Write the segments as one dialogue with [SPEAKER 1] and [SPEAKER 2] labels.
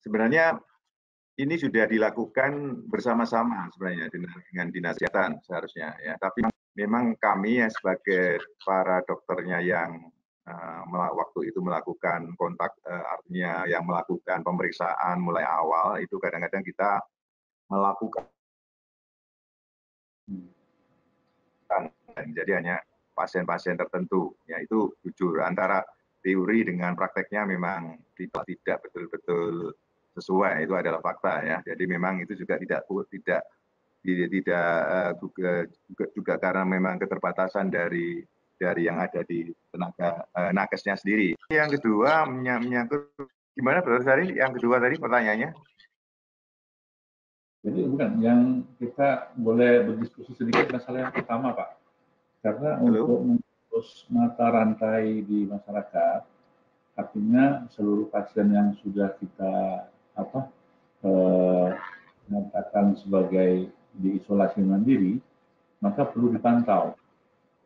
[SPEAKER 1] sebenarnya ini sudah dilakukan bersama-sama sebenarnya dengan dinas kesehatan seharusnya ya. Tapi memang kami ya sebagai para dokternya yang waktu itu melakukan kontak, artinya yang melakukan pemeriksaan mulai awal itu kadang-kadang kita melakukan, jadi hanya pasien-pasien tertentu. Ya itu jujur antara teori dengan prakteknya memang tidak betul-betul sesuai, itu adalah fakta ya. Jadi memang itu juga juga karena memang keterbatasan dari yang ada di tenaga nakesnya sendiri. Yang kedua menyangkut gimana Dr. Sari? Yang kedua tadi pertanyaannya?
[SPEAKER 2] Jadi bukan, yang kita boleh berdiskusi sedikit masalah yang pertama Pak. Karena untuk memutus mata rantai di masyarakat, artinya seluruh pasien yang sudah kita nyatakan sebagai diisolasi mandiri, maka perlu dipantau.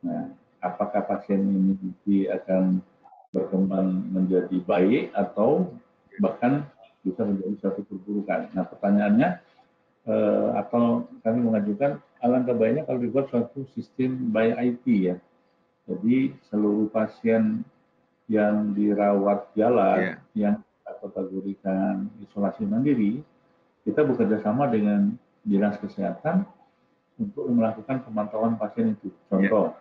[SPEAKER 2] Nah, apakah pasien ini nanti akan berkembang menjadi baik atau bahkan bisa menjadi suatu perburukan. Nah, pertanyaannya, atau kami mengajukan alangkah baiknya kalau dibuat suatu sistem by IT ya. Jadi seluruh pasien yang dirawat jalan, yang kita kategorikan isolasi mandiri, kita bekerja sama dengan dinas kesehatan untuk melakukan pemantauan pasien itu. Contoh,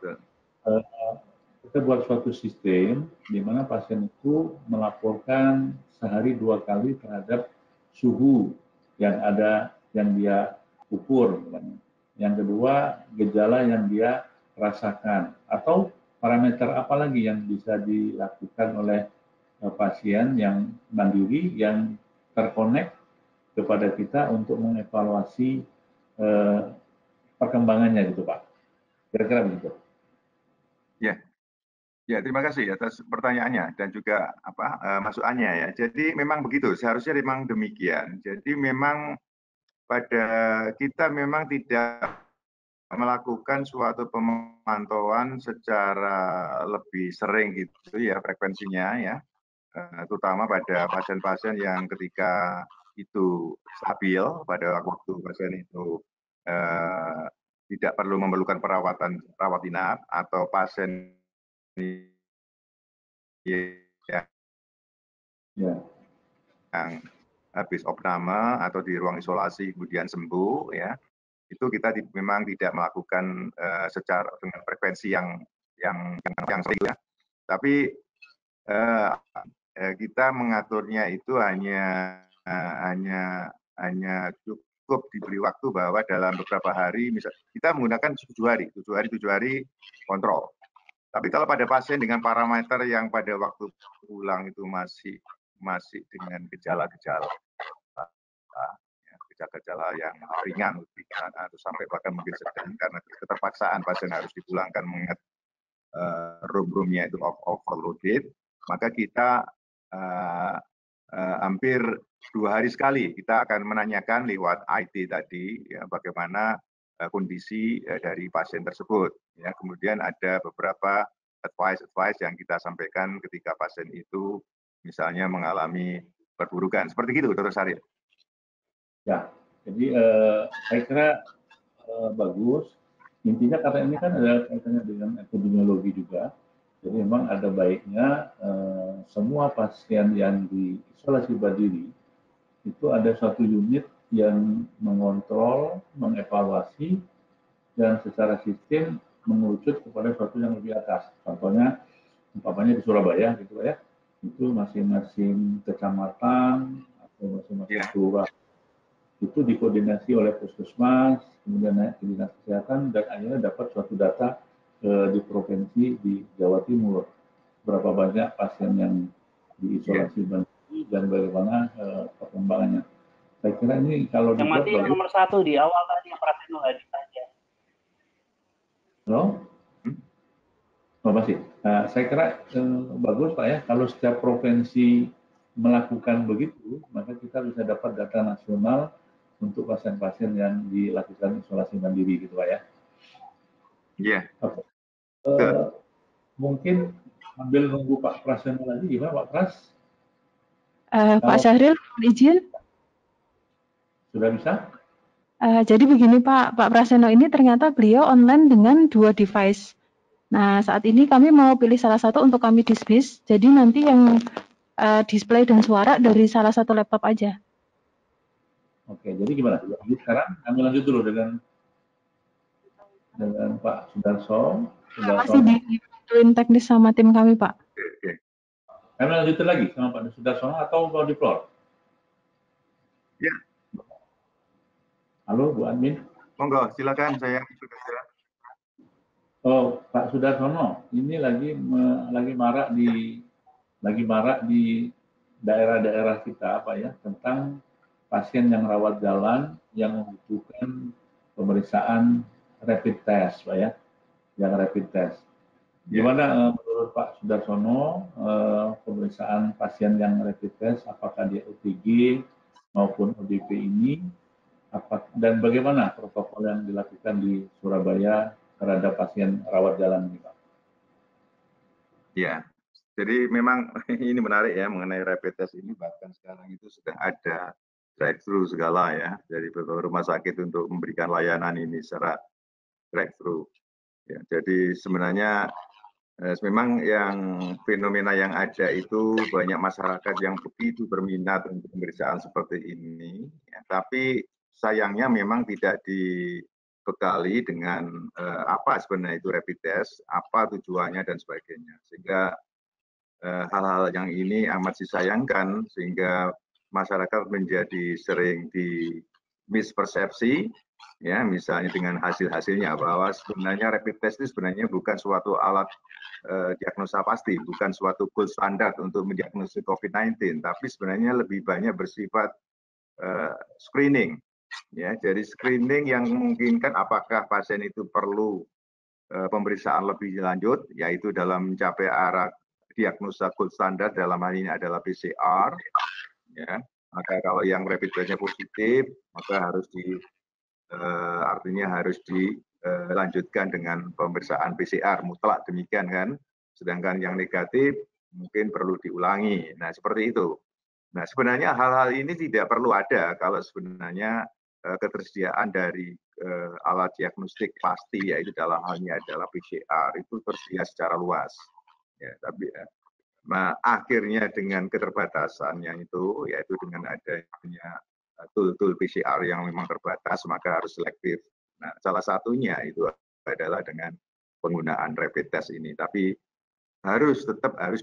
[SPEAKER 2] kita buat suatu sistem di mana pasien itu melaporkan sehari 2 kali terhadap suhu yang ada, yang dia ukur. Yang kedua, gejala yang dia rasakan. Atau parameter apa lagi yang bisa dilakukan oleh pasien yang mandiri, yang terkonek kepada kita untuk mengevaluasi perkembangannya gitu Pak. Kira-kira begitu.
[SPEAKER 1] Ya, terima kasih atas pertanyaannya dan juga masukannya ya. Jadi memang begitu, seharusnya memang demikian. Jadi memang pada kita memang tidak melakukan suatu pemantauan secara lebih sering gitu ya frekuensinya ya, terutama pada pasien-pasien yang ketika itu stabil pada waktu pasien itu tidak perlu memerlukan rawat inap atau pasien yang habis opname atau di ruang isolasi kemudian sembuh ya, itu kita memang tidak melakukan secara dengan frekuensi yang sering ya. Tapi kita mengaturnya itu hanya cukup diberi waktu bahwa dalam beberapa hari, misal kita menggunakan 7 hari kontrol. Tapi kalau pada pasien dengan parameter yang pada waktu pulang itu masih dengan gejala-gejala yang ringan atau sampai bahkan mungkin sedang karena keterpaksaan pasien harus dipulangkan mengingat room-roomnya itu overloaded, maka kita hampir 2 hari sekali kita akan menanyakan lewat IT tadi ya, bagaimana kondisi dari pasien tersebut. Ya, kemudian ada beberapa advice yang kita sampaikan ketika pasien itu misalnya mengalami perburukan. Seperti itu, Dr. Syaril.
[SPEAKER 2] Ya, jadi saya kira bagus. Intinya karena ini kan ada kaitannya dengan epidemiologi juga. Jadi memang ada baiknya semua pasien yang diisolasi mandiri itu ada suatu unit yang mengontrol, mengevaluasi, dan secara sistem mengerucut kepada sesuatu yang lebih atas. Contohnya, umpamanya di Surabaya gitu ya, itu masing-masing kecamatan atau masing-masing kelurahan itu dikoordinasi oleh puskesmas, kemudian naik ke dinas kesehatan, dan akhirnya dapat suatu data di provinsi di Jawa Timur. Berapa banyak pasien yang diisolasi mandiri dan bagaimana perkembangannya. Saya kira ini kalau
[SPEAKER 3] yang mati yang nomor 1 di awal tadi yang Prasetyo Hadi saja.
[SPEAKER 2] Halo? Oh, masih. Nah, saya kira bagus Pak ya, kalau setiap provinsi melakukan begitu, maka kita bisa dapat data nasional untuk pasien-pasien yang dilakukan isolasi mandiri gitu Pak ya.
[SPEAKER 1] Iya.
[SPEAKER 2] Mungkin sambil nunggu Pak Pras lagi, gimana Pak Pras?
[SPEAKER 4] Pak Syahril, izin.
[SPEAKER 2] Sudah bisa?
[SPEAKER 4] Jadi begini Pak Praseno ini ternyata beliau online dengan 2 device. Nah saat ini kami mau pilih salah satu untuk kami dismiss. Jadi nanti yang display dan suara dari salah satu laptop aja.
[SPEAKER 2] Oke, jadi gimana? Jadi sekarang kami lanjut dulu dengan Pak Sudarso.
[SPEAKER 4] Masih dibantuin teknis sama tim kami Pak.
[SPEAKER 1] Oke.
[SPEAKER 2] Kami lanjutin lagi sama Pak Sudarso atau mau di floor?
[SPEAKER 1] Ya.
[SPEAKER 2] Halo Bu Admin.
[SPEAKER 1] Monggo, silakan saya sudah.
[SPEAKER 2] Oh, Pak Sudarsono, ini lagi marak di daerah-daerah kita apa ya tentang pasien yang rawat jalan yang membutuhkan pemeriksaan rapid test, Pak ya, yang rapid test. Gimana menurut Pak Sudarsono pemeriksaan pasien yang rapid test, apakah dia OTG maupun ODP ini, dan bagaimana protokol yang dilakukan di Surabaya terhadap pasien rawat jalan ini, Pak?
[SPEAKER 1] Ya, jadi memang ini menarik ya mengenai rapid test ini, bahkan sekarang itu sudah ada drive-thru segala ya dari beberapa rumah sakit untuk memberikan layanan ini secara drive-thru. Ya, jadi sebenarnya memang yang fenomena yang ada itu banyak masyarakat yang begitu berminat untuk pemeriksaan seperti ini, ya, tapi sayangnya memang tidak dibekali dengan apa sebenarnya itu rapid test, apa tujuannya dan sebagainya, sehingga hal-hal yang ini amat disayangkan sehingga masyarakat menjadi sering mispersepsi, ya misalnya dengan hasil-hasilnya bahwa sebenarnya rapid test itu sebenarnya bukan suatu alat diagnosa pasti, bukan suatu gold standar untuk mendiagnosis COVID-19, tapi sebenarnya lebih banyak bersifat screening. Ya, jadi screening yang memungkinkan apakah pasien itu perlu pemeriksaan lebih lanjut, yaitu dalam mencapai arah diagnosa gold standar dalam hal ini adalah PCR. Ya, maka kalau yang rapid testnya positif, maka harus artinya harus dilanjutkan dengan pemeriksaan PCR mutlak demikian kan. Sedangkan yang negatif mungkin perlu diulangi. Nah, seperti itu. Nah, sebenarnya hal-hal ini tidak perlu ada kalau sebenarnya ketersediaan dari alat diagnostik pasti, yaitu dalam hal ini adalah PCR, itu tersedia secara luas. Ya, tapi akhirnya dengan keterbatasannya itu, yaitu dengan adanya tool PCR yang memang terbatas, maka harus selektif. Nah, salah satunya itu adalah dengan penggunaan rapid test ini. Tapi tetap harus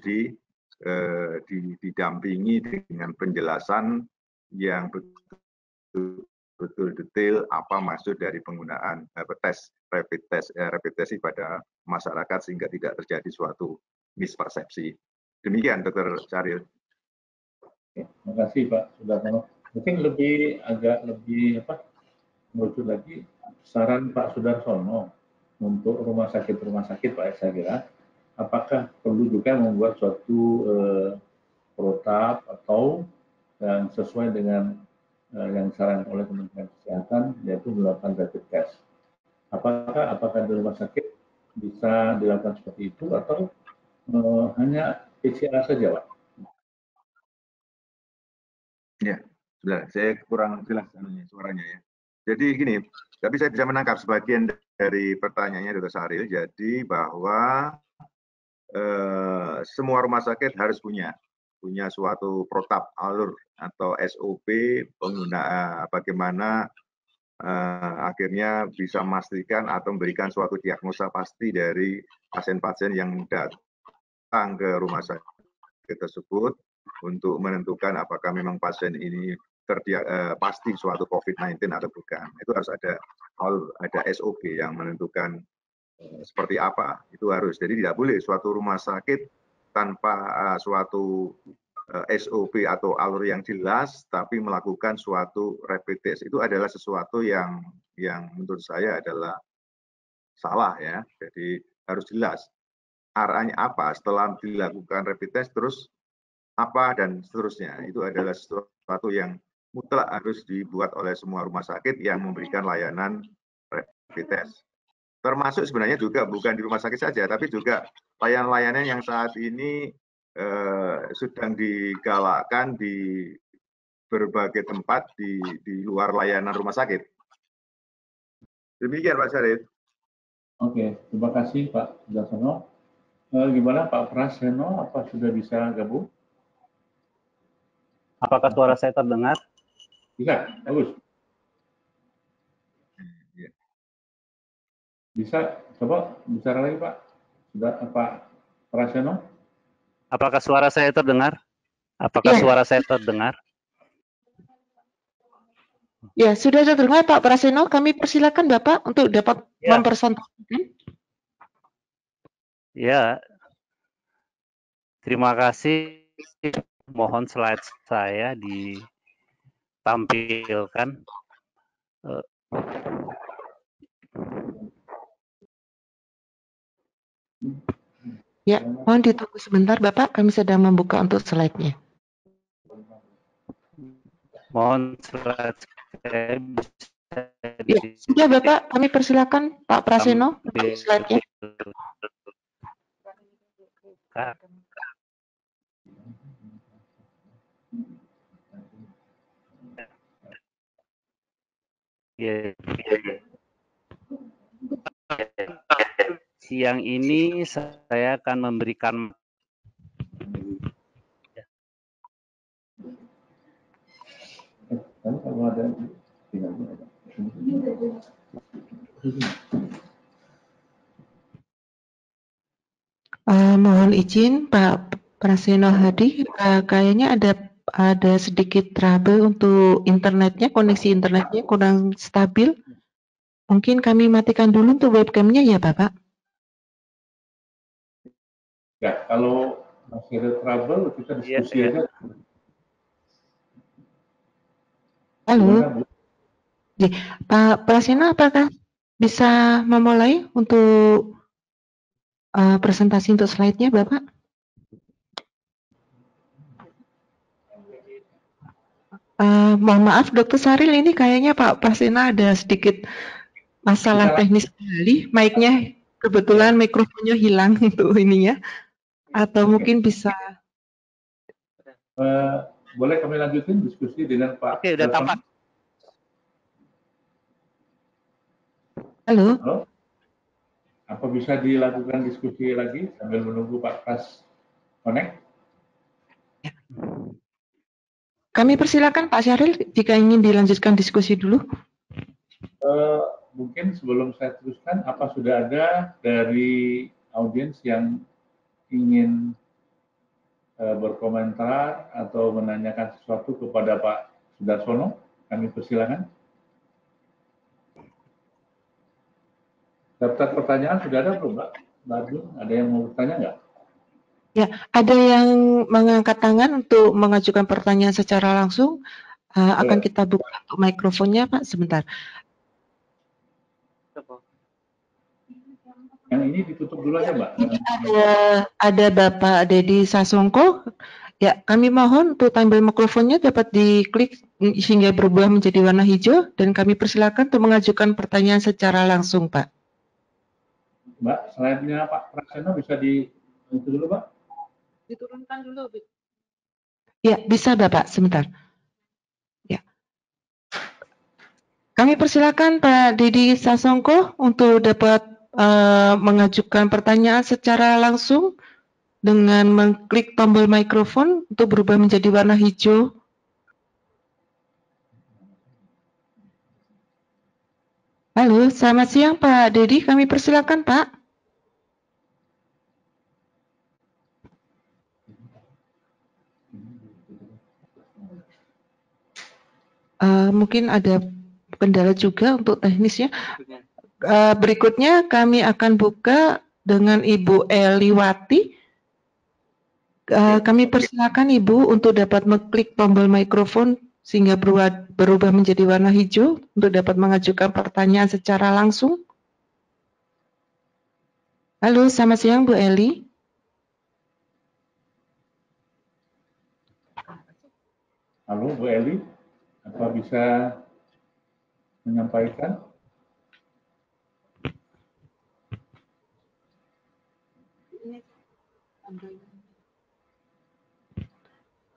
[SPEAKER 1] didampingi dengan penjelasan yang betul detail apa maksud dari penggunaan rapid test pada masyarakat sehingga tidak terjadi suatu mispersepsi. Demikian, Dr. Syahril.
[SPEAKER 2] Terima kasih Pak Sudarsono. Mungkin agak lebih merujuk lagi saran Pak Sudarsono untuk rumah sakit Pak, saya kira apakah perlu juga membuat suatu protap atau yang sesuai dengan yang disarankan oleh Kementerian Kesehatan, yaitu melakukan rapid test. Apakah di rumah sakit bisa dilakukan seperti itu atau hanya PCR saja, Pak?
[SPEAKER 1] Ya, sudah. Saya kurang jelas suaranya ya. Jadi gini, tapi saya bisa menangkap sebagian dari pertanyaannya Dr. Syahril. Jadi bahwa semua rumah sakit harus punya suatu protap alur atau SOP penggunaan bagaimana akhirnya bisa memastikan atau memberikan suatu diagnosa pasti dari pasien-pasien yang datang ke rumah sakit tersebut untuk menentukan apakah memang pasien ini pasti suatu COVID-19 atau bukan. Itu harus ada SOP yang menentukan seperti apa, itu harus. Jadi tidak boleh suatu rumah sakit tanpa suatu SOP atau alur yang jelas, tapi melakukan suatu rapid test. Itu adalah sesuatu yang menurut saya adalah salah ya. Jadi harus jelas arahnya apa setelah dilakukan rapid test, terus apa dan seterusnya. Itu adalah sesuatu yang mutlak harus dibuat oleh semua rumah sakit yang memberikan layanan rapid test. Termasuk sebenarnya juga bukan di rumah sakit saja, tapi juga layanan-layanan yang saat ini sedang digalakkan di berbagai tempat di luar layanan rumah sakit. Demikian Pak Syarif.
[SPEAKER 2] Oke, terima kasih Pak Sudarsono. Gimana Pak Praseno, apa sudah bisa gabung?
[SPEAKER 3] Apakah suara saya terdengar?
[SPEAKER 2] Bisa, bagus. Bisa, coba bicara lagi Pak. Sudah Pak Praseno?
[SPEAKER 3] Apakah suara saya terdengar? Apakah
[SPEAKER 5] Ya.
[SPEAKER 3] suara saya terdengar?
[SPEAKER 5] Ya, sudah terdengar Pak Praseno. Kami persilakan Bapak untuk dapat
[SPEAKER 3] Ya.
[SPEAKER 5] mempresentasikan.
[SPEAKER 3] Ya, terima kasih. Mohon slide saya ditampilkan.
[SPEAKER 5] Ya, mohon ditunggu sebentar Bapak. Kami sedang membuka untuk slide-nya.
[SPEAKER 3] Mohon slide saya
[SPEAKER 5] Ya, sudah Bapak. Kami persilakan Pak Praseno untuk slide-nya.
[SPEAKER 3] Ya. Siang ini saya akan memberikan
[SPEAKER 5] Mohon izin Pak Praseno Hadi, kayaknya ada sedikit trouble untuk internetnya, koneksi internetnya kurang stabil. Mungkin kami matikan dulu untuk webcamnya ya Bapak.
[SPEAKER 2] Ya, kalau masih ada trouble, kita diskusi aja.
[SPEAKER 5] Halo,
[SPEAKER 2] Gimana, Bu?
[SPEAKER 5] Pak Praseno apakah bisa memulai untuk presentasi untuk slide-nya Bapak? Mohon maaf Dr. Saril, ini kayaknya Pak Praseno ada sedikit masalah teknis kembali. Mic-nya kebetulan mikrofonnya hilang untuk ininya. Atau mungkin bisa.
[SPEAKER 2] Boleh kami lanjutin diskusi dengan Pak.
[SPEAKER 3] Oke, udah tampak.
[SPEAKER 5] Halo.
[SPEAKER 2] Halo? Apa bisa dilakukan diskusi lagi sambil menunggu Pak Pras connect?
[SPEAKER 5] Kami persilakan Pak Syahril jika ingin dilanjutkan diskusi dulu.
[SPEAKER 2] Mungkin sebelum saya teruskan, apa sudah ada dari audiens yang ingin berkomentar atau menanyakan sesuatu kepada Pak Sudarsono? Kami persilakan. Daftar pertanyaan sudah ada belum, Mbak? Mbak Arjun, ada yang mau bertanya nggak?
[SPEAKER 5] Ya, ada yang mengangkat tangan untuk mengajukan pertanyaan secara langsung. Akan kita buka untuk mikrofonnya, Pak. Sebentar.
[SPEAKER 2] Yang ini ditutup dulu aja, Mbak.
[SPEAKER 5] Ini ada Bapak Dedi Sasongko. Ya, kami mohon untuk tombol mikrofonnya dapat diklik sehingga berubah menjadi warna hijau dan kami persilakan untuk mengajukan pertanyaan secara langsung, Pak.
[SPEAKER 2] Mbak, slide-nya Pak Praseno bisa itu dulu, Pak?
[SPEAKER 5] Diturunkan dulu, Bu. Ya, bisa Bapak, sebentar. Ya. Kami persilakan Pak Dedi Sasongko untuk dapat mengajukan pertanyaan secara langsung dengan mengklik tombol mikrofon untuk berubah menjadi warna hijau. Halo, selamat siang Pak Dedi, kami persilakan Pak. Mungkin ada kendala juga untuk teknisnya. Berikutnya kami akan buka dengan Ibu Eliwati. Kami persilakan Ibu untuk dapat mengklik tombol mikrofon sehingga berubah menjadi warna hijau untuk dapat mengajukan pertanyaan secara langsung. Halo, selamat siang Bu Eli.
[SPEAKER 2] Halo Bu Eli, apa bisa menyampaikan?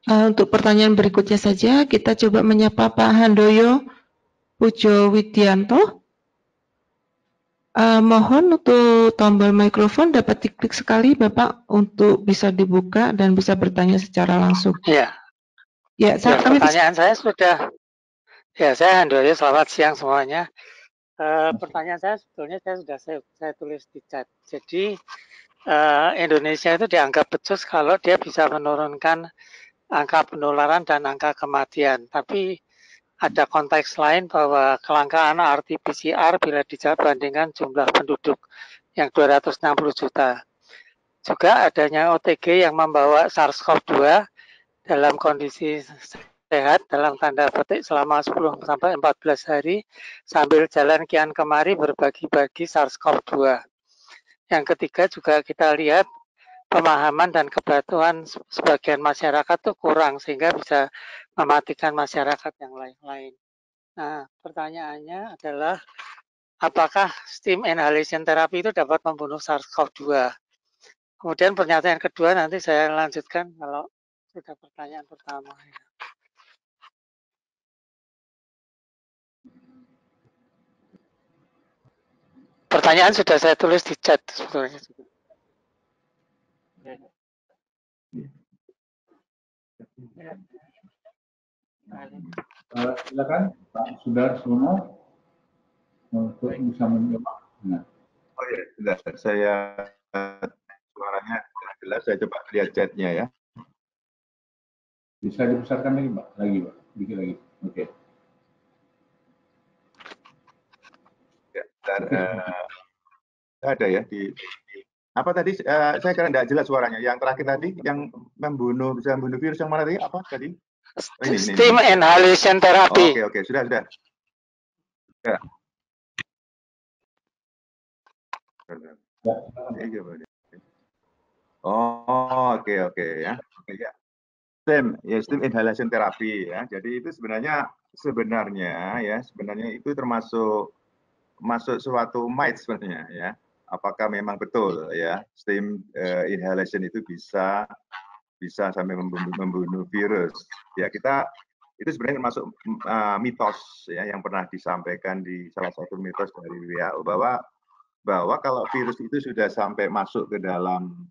[SPEAKER 5] Untuk pertanyaan berikutnya saja, kita coba menyapa Pak Handoyo Pujo Widianto. Mohon untuk tombol mikrofon dapat diklik sekali Bapak untuk bisa dibuka dan bisa bertanya secara langsung.
[SPEAKER 6] Ya,
[SPEAKER 5] Ya,
[SPEAKER 6] pertanyaan saya sudah. Ya, saya Handoyo, selamat siang semuanya. Pertanyaan saya sebetulnya saya tulis di chat. Jadi Indonesia itu dianggap becus kalau dia bisa menurunkan angka penularan dan angka kematian. Tapi ada konteks lain bahwa kelangkaan RT-PCR bila dibandingkan jumlah penduduk yang 260 juta. Juga adanya OTG yang membawa SARS-CoV-2 dalam kondisi sehat dalam tanda petik selama 10 sampai 14 hari sambil jalan kian kemari berbagi-bagi SARS-CoV-2. Yang ketiga juga kita lihat pemahaman dan kepatuhan sebagian masyarakat itu kurang sehingga bisa mematikan masyarakat yang lain-lain. Nah, pertanyaannya adalah apakah steam inhalation therapy itu dapat membunuh SARS-CoV-2? Kemudian pernyataan kedua nanti saya lanjutkan kalau sudah pertanyaan pertama. Pertanyaan sudah saya tulis di chat sebetulnya.
[SPEAKER 2] Silakan Pak Sudarsono untuk bisa menjawab. Nah.
[SPEAKER 1] Oh ya, sudah. Saya suaranya jelas. Saya coba lihat chatnya ya.
[SPEAKER 2] Bisa dibesarkan lagi Pak, Pak, dikit lagi. Oke.
[SPEAKER 1] Ya, ada ya di apa tadi? Saya kira tidak jelas suaranya. Yang terakhir tadi, yang bisa membunuh virus yang mana tadi? Apa tadi?
[SPEAKER 6] Oh, ini. Steam inhalation therapy.
[SPEAKER 1] Oke, sudah. Ya. Oke ya. Oke ya. Steam inhalation therapy ya. Jadi itu sebenarnya itu termasuk suatu myth sebenarnya ya. Apakah memang betul ya steam inhalation itu bisa sampai membunuh virus? Ya itu sebenarnya termasuk mitos ya yang pernah disampaikan di salah satu mitos dari WHO bahwa kalau virus itu sudah sampai masuk ke dalam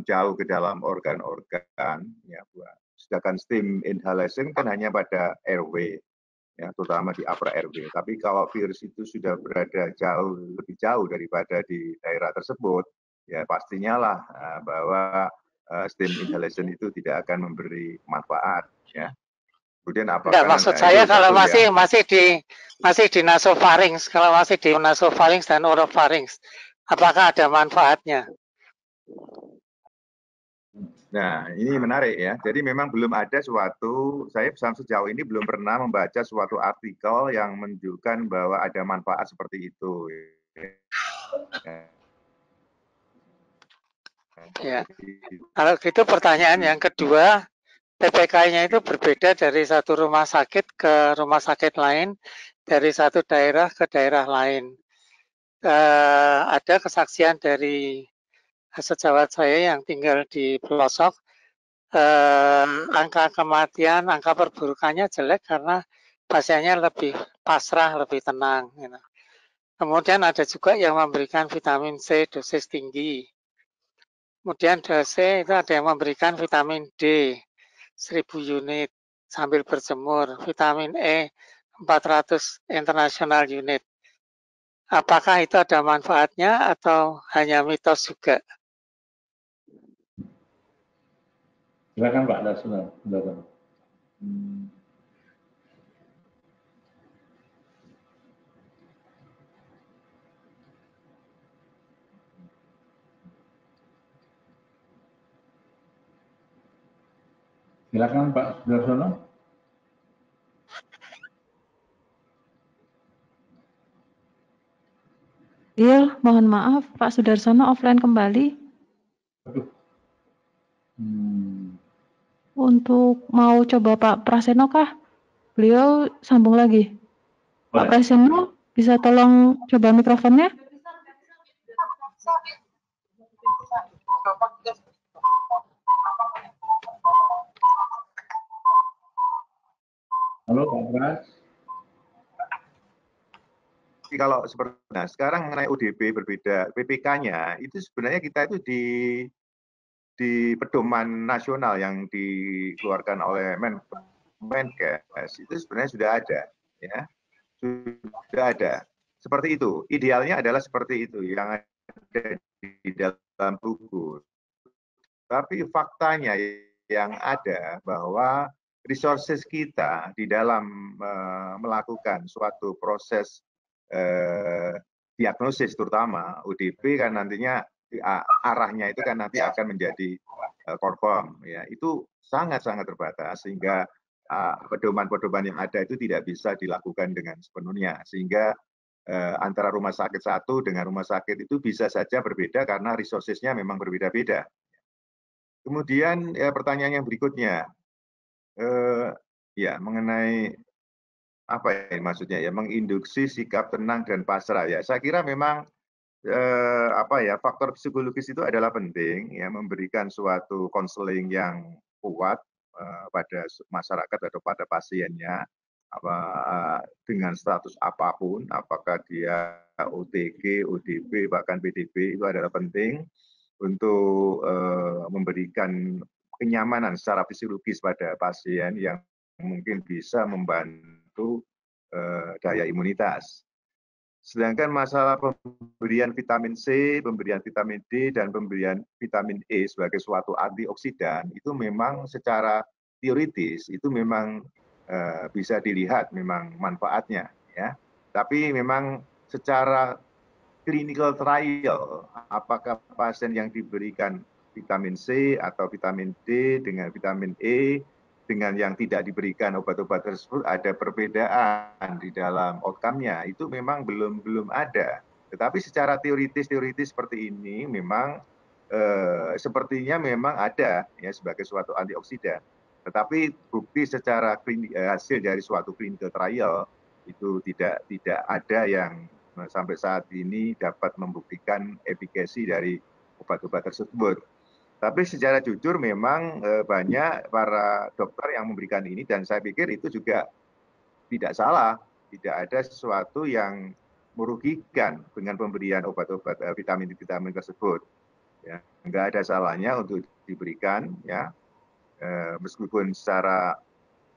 [SPEAKER 1] jauh ke dalam organ-organ ya, sedangkan steam inhalation kan hanya pada airway ya, terutama di upper airway. Tapi kalau virus itu sudah berada lebih jauh daripada di daerah tersebut, ya pastinya lah bahwa steam inhalation itu tidak akan memberi manfaat ya. Kemudian apakah
[SPEAKER 6] maksud saya kalau masih di nasofarinx, kalau masih di nasofarinx dan orofarinx, apakah ada manfaatnya?
[SPEAKER 1] Nah, ini menarik ya. Jadi memang belum ada saya sejauh ini belum pernah membaca suatu artikel yang menunjukkan bahwa ada manfaat seperti itu.
[SPEAKER 6] Ya. Kalau gitu pertanyaan yang kedua, PPK-nya itu berbeda dari satu rumah sakit ke rumah sakit lain, dari satu daerah ke daerah lain. Ada kesaksian dari sejawat saya yang tinggal di pelosok, angka kematian, angka perburukannya jelek karena pasiennya lebih pasrah, lebih tenang. You know. Kemudian ada juga yang memberikan vitamin C dosis tinggi. Kemudian dosis itu ada yang memberikan vitamin D 1000 unit sambil berjemur, vitamin E 400 international unit. Apakah itu ada manfaatnya atau hanya mitos juga?
[SPEAKER 2] Silakan Pak Darsono. Silakan Pak Darsono.
[SPEAKER 4] Iya, mohon maaf Pak Sudarsono offline kembali. Untuk mau coba Pak Praseno kah? Beliau sambung lagi. Boleh. Pak Praseno bisa tolong coba mikrofonnya?
[SPEAKER 2] Halo Pak Pras.
[SPEAKER 1] Jadi kalau seperti sekarang mengenai ODP berbeda, PPK-nya itu sebenarnya kita itu di pedoman nasional yang dikeluarkan oleh Menkes itu sebenarnya sudah ada, ya, sudah ada. Seperti itu. Idealnya adalah seperti itu yang ada di dalam buku. Tapi faktanya yang ada bahwa resources kita di dalam melakukan suatu proses diagnosis terutama ODP kan nantinya arahnya itu kan nanti akan menjadi confirm, ya itu sangat-sangat terbatas sehingga pedoman-pedoman yang ada itu tidak bisa dilakukan dengan sepenuhnya sehingga antara rumah sakit satu dengan rumah sakit itu bisa saja berbeda karena resourcesnya memang berbeda-beda. Kemudian pertanyaan yang berikutnya, ya mengenai apa ya maksudnya ya menginduksi sikap tenang dan pasrah ya. Saya kira memang apa ya faktor psikologis itu adalah penting ya memberikan suatu konseling yang kuat pada masyarakat atau pada pasiennya apa dengan status apapun, apakah dia OTG, ODP bahkan PDP itu adalah penting untuk memberikan kenyamanan secara fisiologis pada pasien yang mungkin bisa membantu daya imunitas. Sedangkan masalah pemberian vitamin C, pemberian vitamin D, dan pemberian vitamin E sebagai suatu antioksidan itu memang secara teoritis itu memang bisa dilihat memang manfaatnya, ya. Tapi memang secara clinical trial, apakah pasien yang diberikan vitamin C atau vitamin D dengan vitamin E dengan yang tidak diberikan obat-obat tersebut ada perbedaan di dalam outcome-nya, itu memang belum ada. Tetapi secara teoritis seperti ini memang sepertinya memang ada ya sebagai suatu antioksidan. Tetapi bukti secara hasil dari suatu clinical trial itu tidak ada yang sampai saat ini dapat membuktikan efikasi dari obat-obat tersebut. Tapi secara jujur memang banyak para dokter yang memberikan ini dan saya pikir itu juga tidak salah, tidak ada sesuatu yang merugikan dengan pemberian obat-obat vitamin tersebut. Ya, enggak ada salahnya untuk diberikan, ya, meskipun secara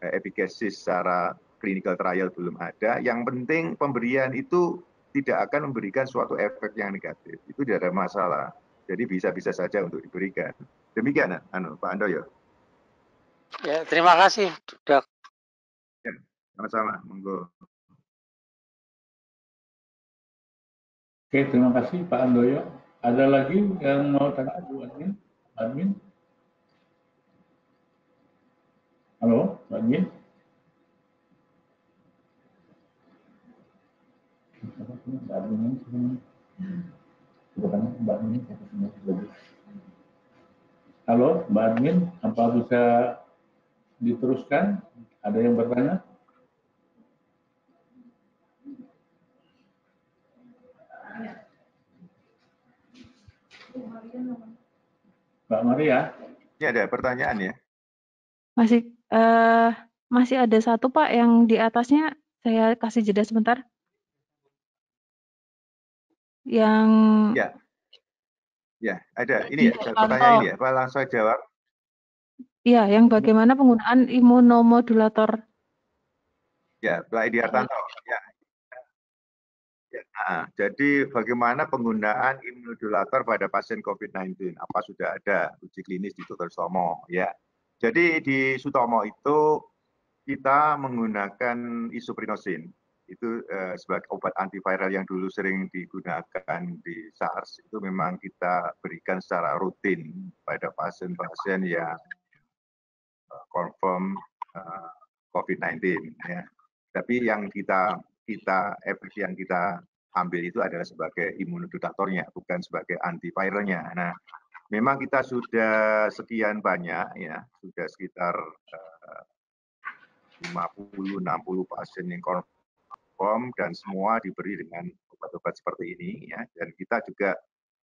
[SPEAKER 1] efikasi secara clinical trial belum ada. Yang penting pemberian itu tidak akan memberikan suatu efek yang negatif. Itu tidak ada masalah. Jadi bisa-bisa saja untuk diberikan. Demikian, Pak Andoyo.
[SPEAKER 6] Ya, terima kasih, Dok.
[SPEAKER 1] Ya, sama-sama. Monggo.
[SPEAKER 2] Oke, terima kasih Pak Andoyo. Ada lagi yang mau tanya Bu Admin? Admin? Halo, Pak Admin? Mbak Admin, Mbak Admin. Halo, Mbak Admin, apa bisa diteruskan? Ada yang bertanya? Mbak Maria?
[SPEAKER 1] Ini ada pertanyaan ya?
[SPEAKER 4] Masih ada satu Pak yang di atasnya, saya kasih jeda sebentar. Yang
[SPEAKER 1] Ya, ada. Ini ya, pertanyaan ini ya, Pak langsung jawab.
[SPEAKER 4] Iya, yang bagaimana penggunaan imunomodulator.
[SPEAKER 1] Ya, Pak Edi Hartanto. Ya. Nah, jadi bagaimana penggunaan imunomodulator pada pasien COVID-19? Apa sudah ada uji klinis di Dr. Sutomo? Ya. Jadi di Sutomo itu kita menggunakan isoprinosin. Itu sebagai obat antiviral yang dulu sering digunakan di SARS. Itu memang kita berikan secara rutin pada pasien-pasien yang confirm COVID-19. Ya. Tapi yang efek yang kita ambil itu adalah sebagai imunomodulatornya, bukan sebagai antiviralnya. Nah, memang kita sudah sekian banyak, ya, sudah sekitar 50-60 pasien yang confirm dan semua diberi dengan obat-obat seperti ini, ya. Dan kita juga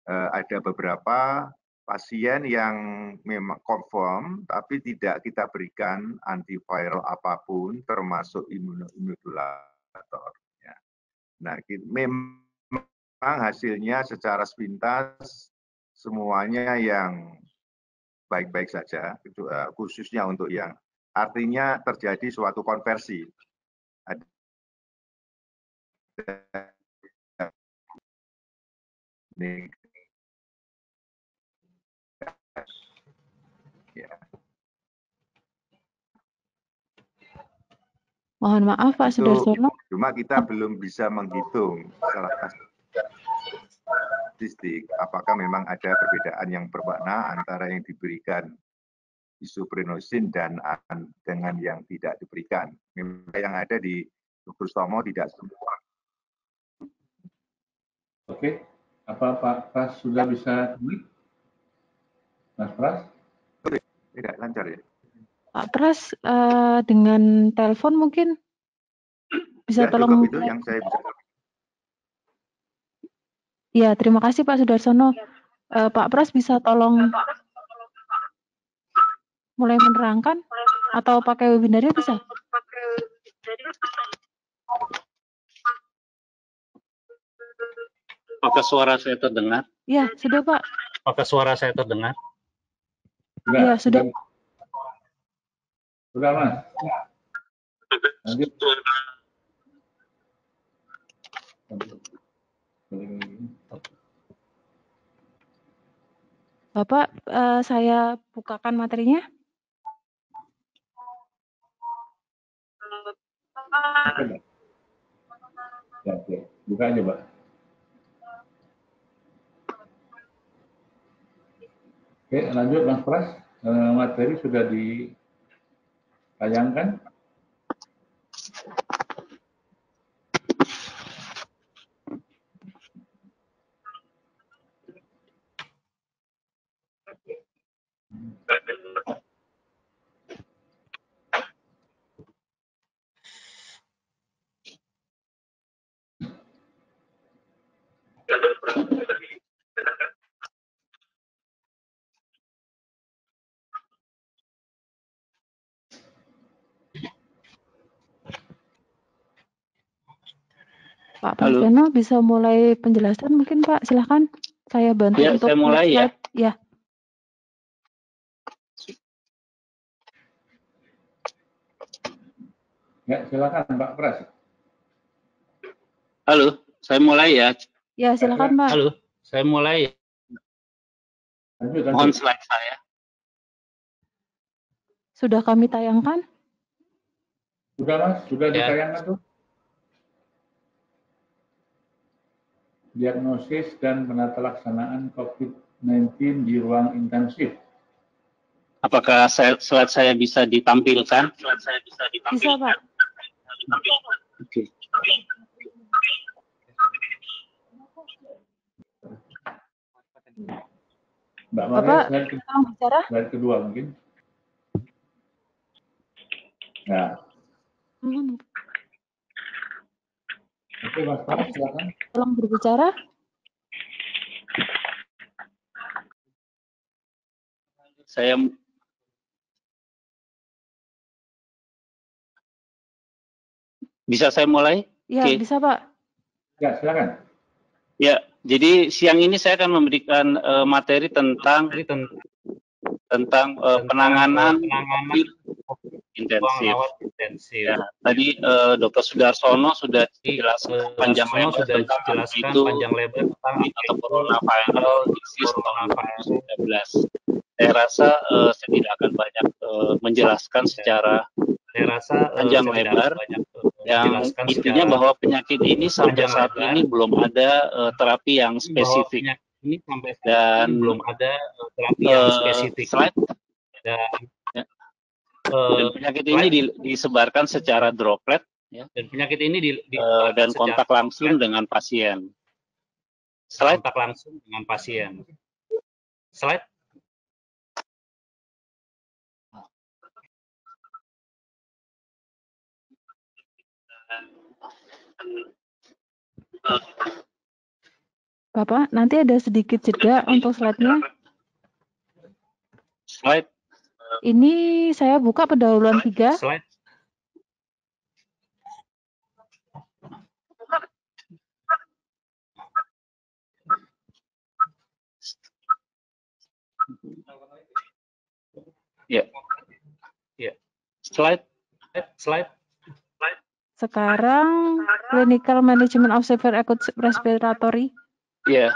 [SPEAKER 1] ada beberapa pasien yang memang confirm tapi tidak kita berikan antiviral apapun termasuk imunomodulator. Ya. Nah, memang hasilnya secara sepintas semuanya yang baik-baik saja, khususnya untuk yang artinya terjadi suatu konversi. Ya.
[SPEAKER 4] Mohon maaf Pak Sudarsono.
[SPEAKER 1] Cuma kita belum bisa menghitung secara statistik apakah memang ada perbedaan yang bermakna antara yang diberikan isoprenosin dan dengan yang tidak diberikan. Memang yang ada di Dr. Sutomo tidak semua.
[SPEAKER 2] Oke, apa Pak Pras sudah bisa klik? Mas Pras?
[SPEAKER 1] Tidak lancar ya?
[SPEAKER 4] Pak Pras dengan telepon mungkin bisa
[SPEAKER 1] ya,
[SPEAKER 4] tolong.
[SPEAKER 1] Cukup itu yang saya bisa.
[SPEAKER 4] Ya, terima kasih Pak Sudarsono. Pak Pras bisa tolong mulai menerangkan atau pakai webinarnya bisa?
[SPEAKER 3] Apakah suara saya terdengar?
[SPEAKER 4] Ya, sudah Pak.
[SPEAKER 3] Apakah suara saya terdengar?
[SPEAKER 4] Iya, sudah.
[SPEAKER 2] Sudah Mas. Lanjut.
[SPEAKER 4] Bapak, saya bukakan materinya.
[SPEAKER 2] Oke. Buka aja, Pak. Oke, lanjut Mas Pras. Materi sudah ditayangkan.
[SPEAKER 4] Pak Prastono bisa mulai penjelasan mungkin Pak, silahkan saya bantu
[SPEAKER 3] Ya,
[SPEAKER 4] untuk
[SPEAKER 3] saya mulai ya.
[SPEAKER 4] Ya.
[SPEAKER 2] Ya, silakan Pak Pras.
[SPEAKER 3] Halo, saya mulai ya.
[SPEAKER 4] Ya, silakan Pak.
[SPEAKER 3] Halo, saya mulai ya.
[SPEAKER 2] Lanjut.
[SPEAKER 3] Mohon slide saya.
[SPEAKER 4] Sudah kami tayangkan?
[SPEAKER 2] Sudah Mas, sudah
[SPEAKER 3] Ya.
[SPEAKER 2] ditayangkan tuh. Diagnosis dan penata laksanaan COVID-19 di ruang intensif.
[SPEAKER 3] Apakah slide saya bisa ditampilkan?
[SPEAKER 4] Bisa Pak.
[SPEAKER 3] Oke.
[SPEAKER 2] Mbak
[SPEAKER 4] Bapak,
[SPEAKER 2] Maria,
[SPEAKER 4] tolong bicara.
[SPEAKER 2] slide kedua mungkin. Nah. Oke, Mas Pras, silakan.
[SPEAKER 4] Tolong berbicara.
[SPEAKER 3] Bisa saya mulai?
[SPEAKER 4] Ya,
[SPEAKER 3] Oke.
[SPEAKER 4] bisa Pak.
[SPEAKER 2] Ya, silakan.
[SPEAKER 3] Ya, jadi siang ini saya akan memberikan materi tentang penanganan intensif. Ya, tadi Dr. Sudarsono sudah jelaskan panjang lebar tentang itu atau coronavirus disease tahun 2019. Saya rasa saya tidak akan banyak menjelaskan secara panjang lebar. Yang intinya bahwa penyakit ini sampai saat ini belum ada terapi yang spesifik. Dan belum ada terapi yang spesifik. Slide. Dan penyakit ini disebarkan secara droplet, ya. Dan penyakit ini dan kontak langsung dengan pasien. Slide. Kontak langsung dengan pasien. Slide.
[SPEAKER 4] Bapak, nanti ada sedikit jeda untuk slide-nya.
[SPEAKER 3] Slide.
[SPEAKER 4] Ini saya buka pendahuluan 3.
[SPEAKER 3] Slide. Ya. Ya. Slide. Slide.
[SPEAKER 4] Sekarang clinical management of severe acute respiratory.
[SPEAKER 3] Ya.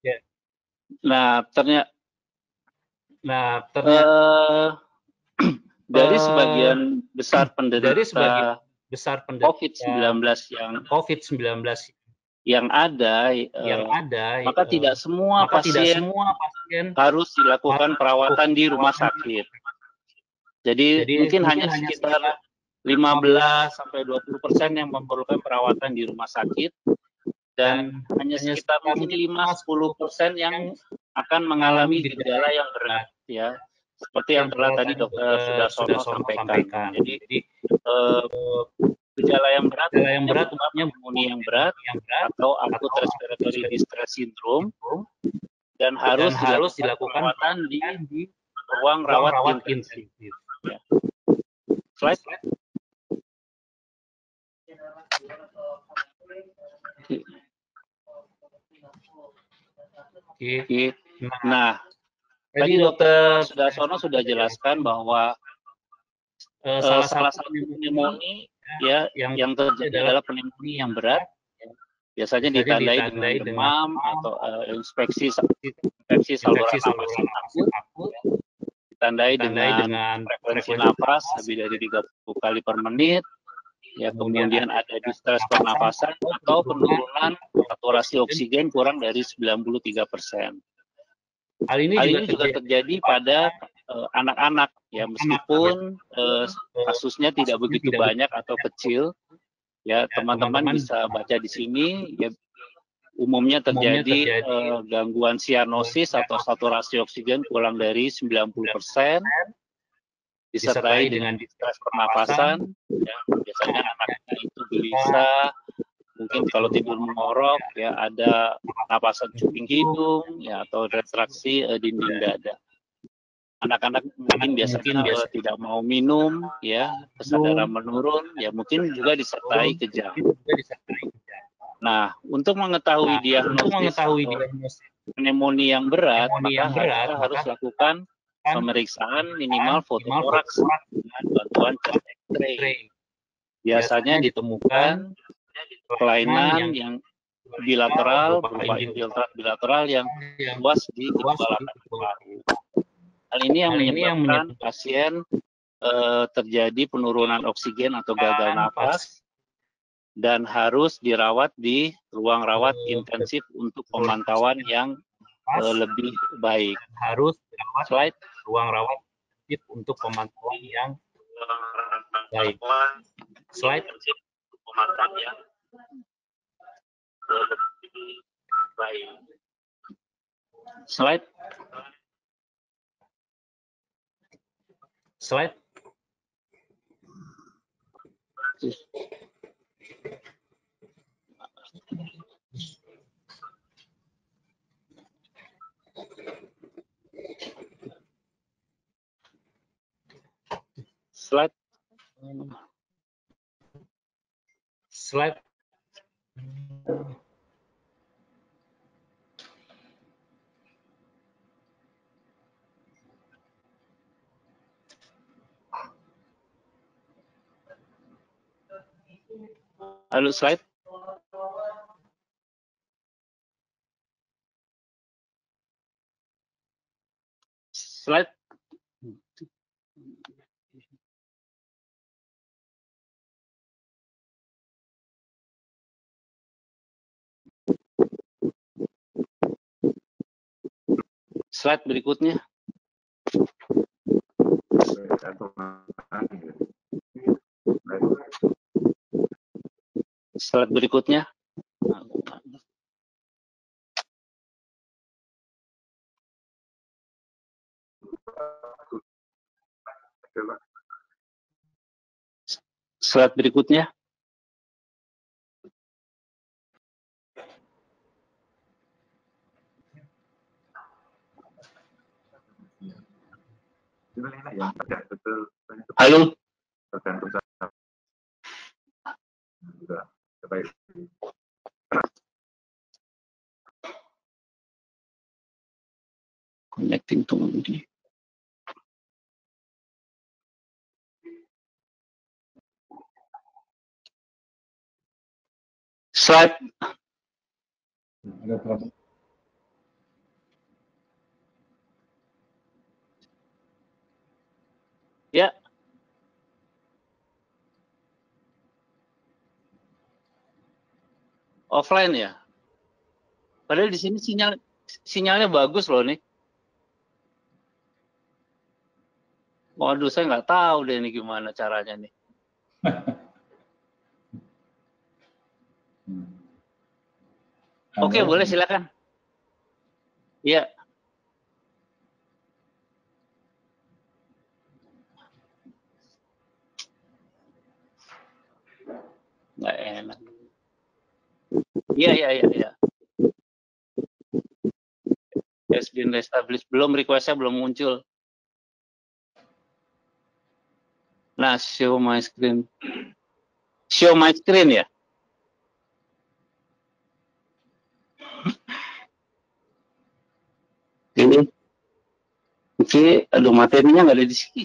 [SPEAKER 3] Ya. Nah, ternyata dari sebagian besar penderita COVID-19 yang ada, maka tidak semua pasien harus dilakukan perawatan di rumah sakit. Jadi mungkin hanya sekitar 15-20% yang memerlukan perawatan di rumah sakit, dan hanya sekitar mungkin 5-10% yang akan mengalami gejala yang berat, ya, seperti yang telah tadi Dr. Sudarsono sampaikan. Jadi gejala yang berat pneumonia yang berat atau acute respiratory distress syndrome, dan harus dilakukan perawatan di ruang rawat intensif. Ya. Slide. Nah, tadi Dr. Sudarsono sudah jelaskan bahwa salah satu pneumonia ya yang terjadi adalah pneumonia yang berat. Biasanya ditandai dengan demam atau infeksi saluran nafas akut, ditandai dengan frekuensi nafas lebih dari 30 kali per menit, ya, kemudian ada distress pernapasan atau penurunan saturasi oksigen kurang dari 93%. Hal ini juga terjadi pada anak-anak, ya, meskipun kasusnya tidak begitu banyak atau kecil. Ya, teman-teman bisa baca di sini, ya, umumnya terjadi gangguan sianosis atau saturasi oksigen kurang dari 90%, disertai dengan distress pernapasan. Ya, biasanya anak-anak itu gelisah, mungkin kalau tidur mengorok, ya, ada napasan cuping hidung, ya, atau retraksi dinding dada. Anak-anak mungkin biasanya tidak mau minum, ya, kesadaran menurun, ya, mungkin juga disertai kejang. Nah, untuk mengetahui diagnosis pneumonia yang berat, maka kita harus lakukan pemeriksaan minimal fototoraks dengan bantuan chest X-ray. Biasanya ditemukan kelainan yang bilateral, berupa infiltrat bilateral yang luas di kedua latar paru. Hal ini yang menyebabkan pasien terjadi penurunan oksigen atau gagal nafas dan harus dirawat di ruang rawat intensif untuk pemantauan yang lebih baik. Slide. Ruang rawat intensif untuk pemantauan yang baik. Slide. Pemantauan yang lebih baik. Slide. Slide. Slide. Slide. Halo, slide. Slide. Slide berikutnya. Slide berikutnya. Slide berikutnya. Halo. Connecting to Mudi. Slide.
[SPEAKER 2] Ada problem.
[SPEAKER 3] Ya. Offline ya. Padahal di sini sinyalnya bagus loh nih. Waduh, saya nggak tahu deh ini gimana caranya nih. Oke, boleh silakan. Iya. Nggak enak. Iya. Has been established. Belum, request-nya belum muncul. Nah, show my screen. Show my screen ya? Ini. Oke, aduh materinya nggak ada di sini.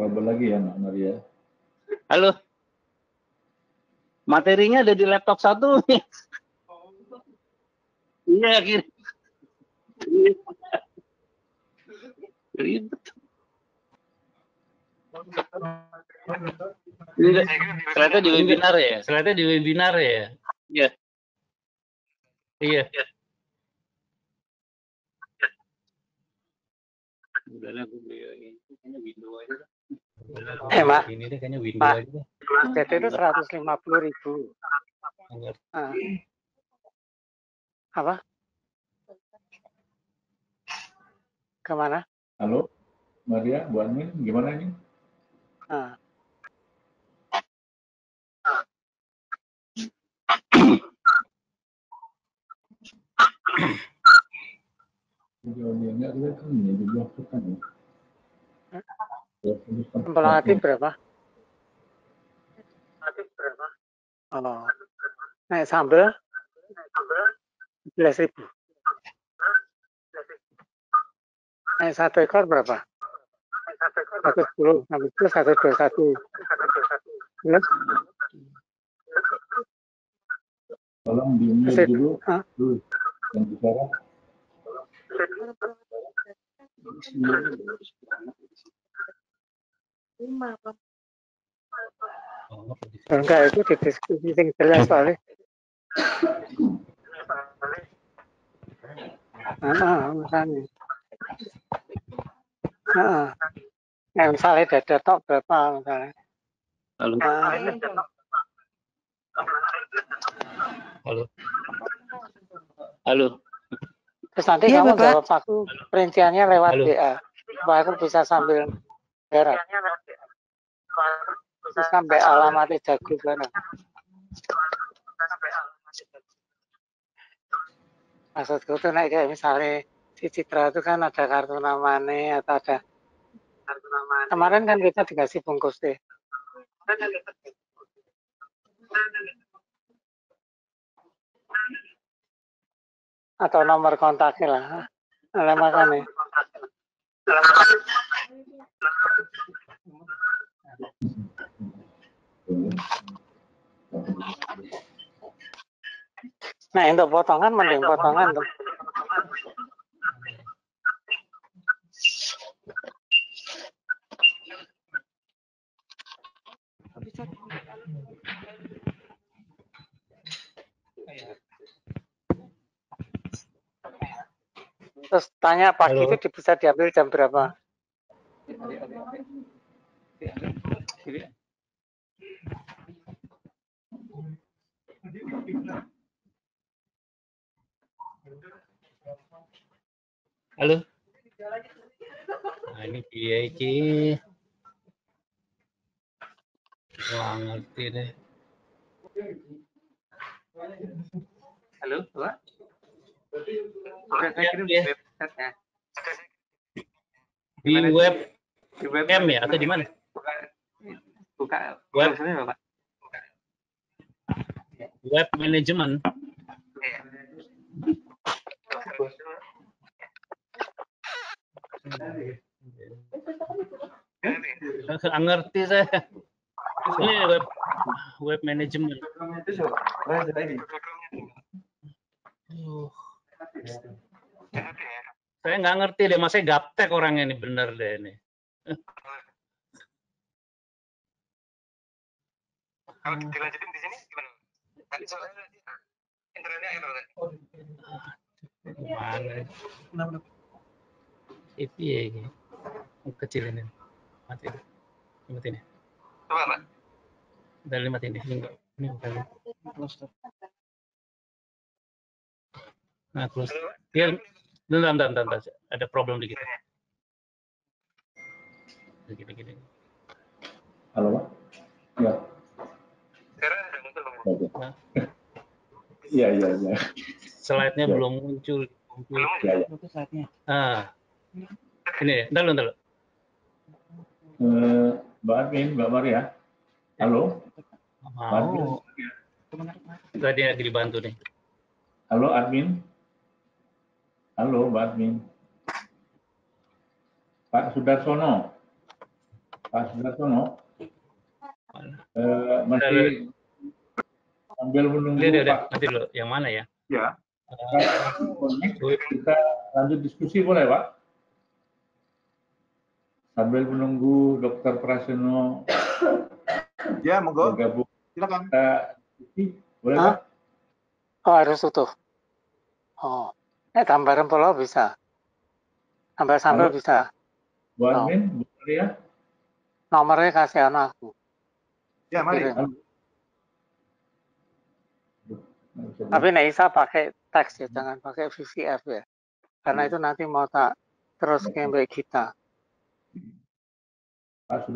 [SPEAKER 2] Kabel lagi ya, Mbak Maria.
[SPEAKER 3] Halo. Materinya ada di laptop satu. Iya, kira. Ribet. Ternyata di webinar ya? Ternyata di webinar ya? Iya. Iya. Udahlah, gue beli lagi. Kayaknya window aja.
[SPEAKER 6] Mak.
[SPEAKER 3] Ini deh kayaknya window aja.
[SPEAKER 6] Jadi itu 150.000. Apa? Kemana?
[SPEAKER 2] Halo, Maria, Bu Anin, gimana ini?
[SPEAKER 6] Relatif berapa? Oh. Naik sambal 11.000. Naik 1 ekor berapa? 110, habis itu 121. Plus?
[SPEAKER 2] Tolong di-mute dulu, yang bicara.
[SPEAKER 6] Enggak, itu didiskusi yang jelas soalnya. Misalnya. Misalnya dada tok berapa misalnya.
[SPEAKER 3] Halo. Halo.
[SPEAKER 6] Terus nanti
[SPEAKER 5] Iya,
[SPEAKER 6] kamu
[SPEAKER 5] Bapak.
[SPEAKER 6] jawab aku perinciannya lewat WA. Supaya aku bisa sambil berak. Bisa sampai alamatnya jago bareng. Maksudku tuh kayak misalnya si Citra itu kan ada kartu namanya atau ada kartu namanya. Kemarin kan kita dikasih bungkus deh. Atau nomor kontaknya lah. Nah, makanya. Nah, untuk potongan mending potongan tuh. Terus tanya pagi itu bisa diambil jam berapa?
[SPEAKER 3] Halo. Nah, ini PIC. Wah, ngerti deh.
[SPEAKER 6] Halo, Pak.
[SPEAKER 3] Ya,
[SPEAKER 6] Saya kirim di
[SPEAKER 3] ya.
[SPEAKER 6] website-nya.
[SPEAKER 3] Di web
[SPEAKER 6] Di web
[SPEAKER 3] M ya atau di mana?
[SPEAKER 6] Buka
[SPEAKER 3] Web
[SPEAKER 6] browsernya, Pak.
[SPEAKER 3] web manajemen. Nggak ngerti saya. Ini web manajemen. Saya nggak ngerti deh, mas saya gaptek orangnya ini bener deh ini.
[SPEAKER 7] Kalau dilanjutin di sini gimana? Tadi soalnya internetnya error.
[SPEAKER 3] Gimana? Itu ya ini. Kecil ini. Mati. Mati ini.
[SPEAKER 7] Coba, Pak.
[SPEAKER 3] Dari mati ini. Ini bukan. Nah, close. Ya, bentar. Ada problem dikit. Gini.
[SPEAKER 2] Halo, Pak? Ya.
[SPEAKER 7] Sekarang udah muncul belum?
[SPEAKER 3] Nah,
[SPEAKER 2] Iya.
[SPEAKER 3] slide-nya
[SPEAKER 2] Ya.
[SPEAKER 3] belum muncul.
[SPEAKER 7] Belum
[SPEAKER 2] Ya.
[SPEAKER 7] muncul.
[SPEAKER 3] Ah. Ini, bentar lu.
[SPEAKER 2] Mbak Admin, Mbak Maria. Halo? Mbak Admin.
[SPEAKER 3] Mau. Tadi lagi dibantu nih.
[SPEAKER 2] Halo, Admin. Halo, Mbak Admin. Pak Sudarsono. Masih sambil menunggu
[SPEAKER 3] Udah,
[SPEAKER 2] Pak.
[SPEAKER 3] nanti dulu. Yang mana ya?
[SPEAKER 1] Ya.
[SPEAKER 2] Kita lanjut diskusi boleh, Pak? Sambil menunggu Dr. Prasono
[SPEAKER 1] Ya, monggo.
[SPEAKER 2] bergabung.
[SPEAKER 1] Silakan.
[SPEAKER 2] Kita diskusi, boleh, Pak?
[SPEAKER 6] Oh, harus utuh. Oh, tambah rempelo bisa. Tambah sambal
[SPEAKER 2] Halo.
[SPEAKER 6] bisa.
[SPEAKER 2] Bu Admin, Bu Maria.
[SPEAKER 6] Nomornya kasih anak aku.
[SPEAKER 1] Ya, mari.
[SPEAKER 6] Kirim. Tapi Naisa pakai teks ya, jangan pakai VCF ya. Karena itu nanti mau tak terus kayak kita.
[SPEAKER 2] Pak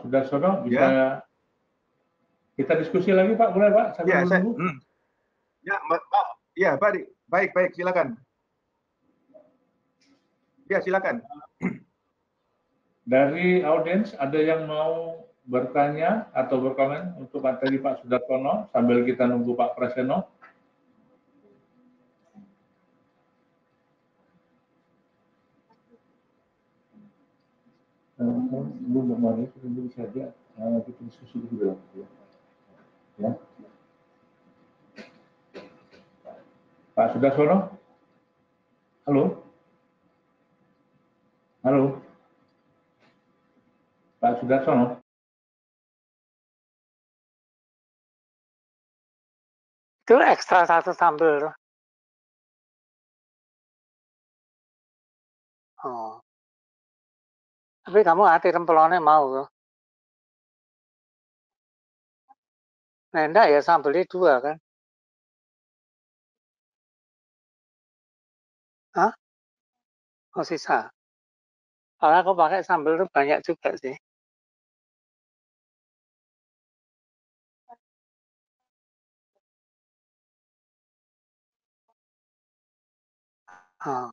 [SPEAKER 2] Sudarsono bisa kita diskusi lagi, Pak, boleh, Pak?
[SPEAKER 1] Ya,
[SPEAKER 2] Sambil menunggu.
[SPEAKER 1] Ya, Pak. Ya, baik, silakan. Ya, silakan.
[SPEAKER 2] Dari audiens ada yang mau bertanya atau berkomen untuk materi Pak Sudarsono sambil kita nunggu Pak Prasono? Belum mau tunggu saja, kita diskusi dulu ya. Pak Sudarsono, halo, Pak Sudarsono.
[SPEAKER 6] Itu ekstra satu sambal. Oh. Tapi kamu hati rempelonnya mau loh. Nah, enggak ya sambalnya 2 kan? Hah? Oh, sisa. Kalau aku pakai sambal itu banyak juga sih. Oh.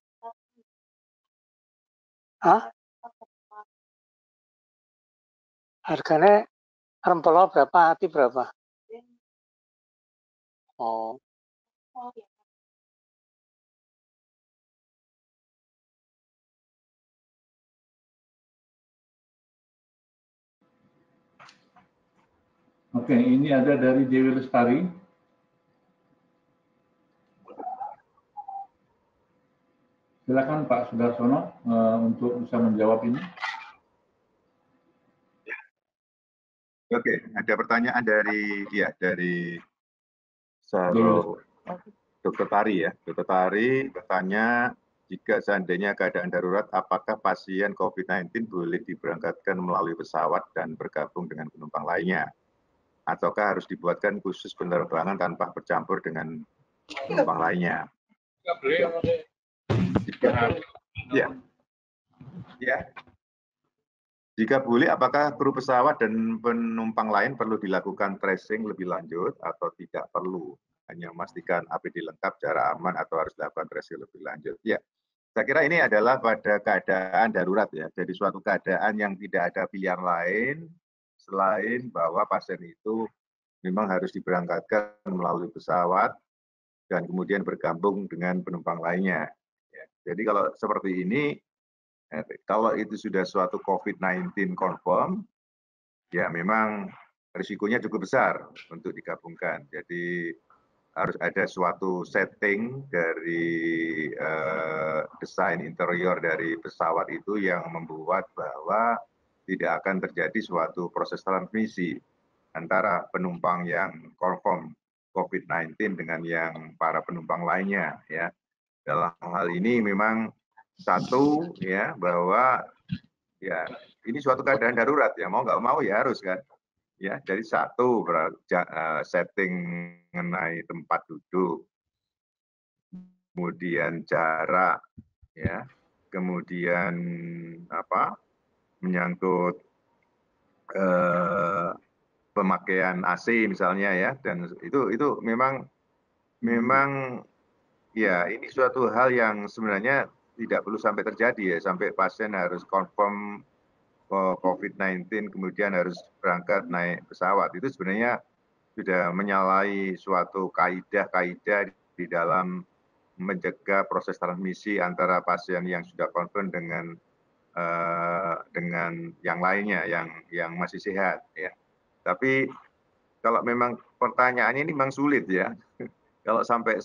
[SPEAKER 6] Hah? Harganya rempelo berapa, hati berapa? Oh.
[SPEAKER 2] Oke, ini ada dari Dewi Lestari. Silakan Pak Sudarsono untuk bisa menjawab ini.
[SPEAKER 1] Oke, ada pertanyaan dari Dr. Tari ya. Dr. Tari bertanya, jika seandainya keadaan darurat, apakah pasien COVID-19 boleh diberangkatkan melalui pesawat dan bergabung dengan penumpang lainnya? Ataukah harus dibuatkan khusus penerbangan tanpa bercampur dengan penumpang lainnya? Ya. Jika boleh, apakah kru pesawat dan penumpang lain perlu dilakukan tracing lebih lanjut atau tidak perlu? Hanya memastikan APD lengkap, jarak aman, atau harus dilakukan tracing lebih lanjut? Ya, saya kira ini adalah pada keadaan darurat ya. Jadi suatu keadaan yang tidak ada pilihan lain selain bahwa pasien itu memang harus diberangkatkan melalui pesawat dan kemudian bergabung dengan penumpang lainnya. Ya, jadi kalau seperti ini, kalau itu sudah suatu COVID-19 confirm, ya memang risikonya cukup besar untuk digabungkan. Jadi harus ada suatu setting dari desain interior dari pesawat itu yang membuat bahwa tidak akan terjadi suatu proses transmisi antara penumpang yang confirm COVID-19 dengan yang para penumpang lainnya. Ya, dalam hal ini memang satu ya bahwa ya ini suatu keadaan darurat ya, mau nggak mau ya harus kan. Ya, jadi satu setting mengenai tempat duduk, kemudian jarak, ya, kemudian apa menyangkut pemakaian AC misalnya ya, dan itu memang ya ini suatu hal yang sebenarnya tidak perlu sampai terjadi ya, sampai pasien harus confirm COVID-19 kemudian harus berangkat naik pesawat. Itu sebenarnya sudah menyalahi suatu kaidah-kaidah di dalam mencegah proses transmisi antara pasien yang sudah confirm dengan yang lainnya yang masih sehat ya. Tapi kalau memang pertanyaannya ini memang sulit ya. Kalau sampai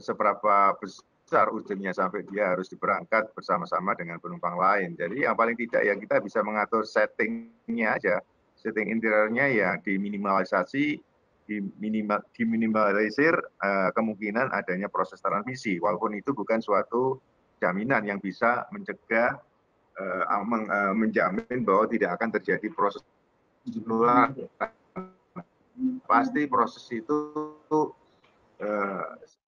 [SPEAKER 1] seberapa besar ujungnya sampai dia harus diberangkat bersama-sama dengan penumpang lain. Jadi yang paling tidak ya kita bisa mengatur settingnya aja. Setting interiornya ya diminimalisasi, diminimalisir kemungkinan adanya proses transmisi. Walaupun itu bukan suatu jaminan yang bisa mencegah, menjamin bahwa tidak akan terjadi proses penularan. Pasti proses itu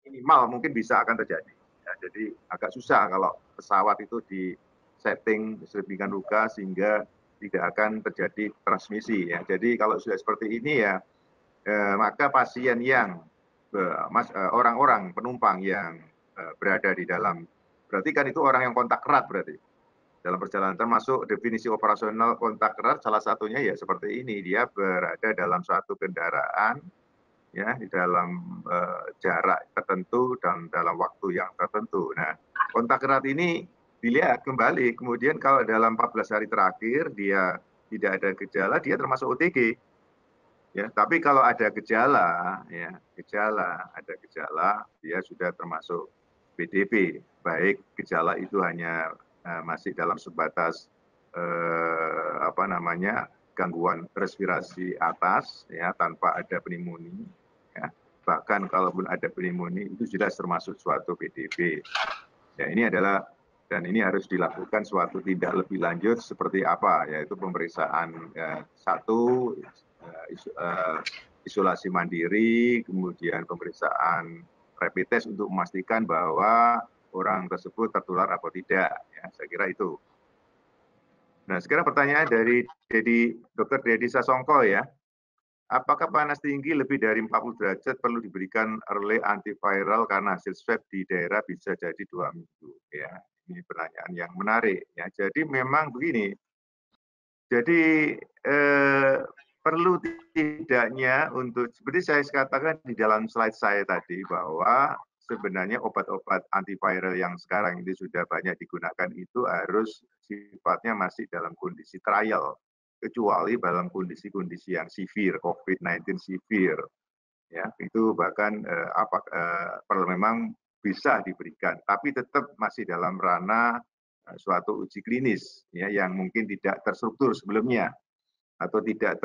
[SPEAKER 1] minimal mungkin bisa akan terjadi. Ya, jadi agak susah kalau pesawat itu di setting sedemikian rupa sehingga tidak akan terjadi transmisi. Ya. Jadi kalau sudah seperti ini ya, maka pasien yang orang-orang penumpang yang berada di dalam, berarti kan itu orang yang kontak erat berarti dalam perjalanan, termasuk definisi operasional kontak erat salah satunya ya seperti ini, dia berada dalam suatu kendaraan ya di dalam jarak tertentu dan dalam waktu yang tertentu. Nah, kontak erat ini dilihat kembali, kemudian kalau dalam 14 hari terakhir dia tidak ada gejala, dia termasuk OTG. Ya, tapi kalau ada gejala, ya ada gejala, dia sudah termasuk PDP. Baik gejala itu hanya masih dalam sebatas gangguan respirasi atas, ya tanpa ada pneumonia. Ya. Bahkan kalaupun ada pneumonia itu sudah termasuk suatu PDP. Ya, ini adalah dan ini harus dilakukan suatu tindak lebih lanjut seperti apa, yaitu pemeriksaan isolasi mandiri, kemudian pemeriksaan rapid test untuk memastikan bahwa orang tersebut tertular atau tidak. Ya, saya kira itu. Nah, sekarang pertanyaan dari Dr. Dedi Sasongko ya. Apakah panas tinggi lebih dari 40 derajat perlu diberikan early antiviral karena hasil swab di daerah bisa jadi 2 minggu? Ya, ini pertanyaan yang menarik. Ya, jadi memang begini. Jadi perlu tidaknya untuk seperti saya katakan di dalam slide saya tadi bahwa sebenarnya obat-obat antiviral yang sekarang ini sudah banyak digunakan itu harus sifatnya masih dalam kondisi trial, kecuali dalam kondisi-kondisi yang severe, COVID-19 severe. Ya, itu bahkan memang bisa diberikan, tapi tetap masih dalam ranah suatu uji klinis ya, yang mungkin tidak terstruktur sebelumnya atau tidak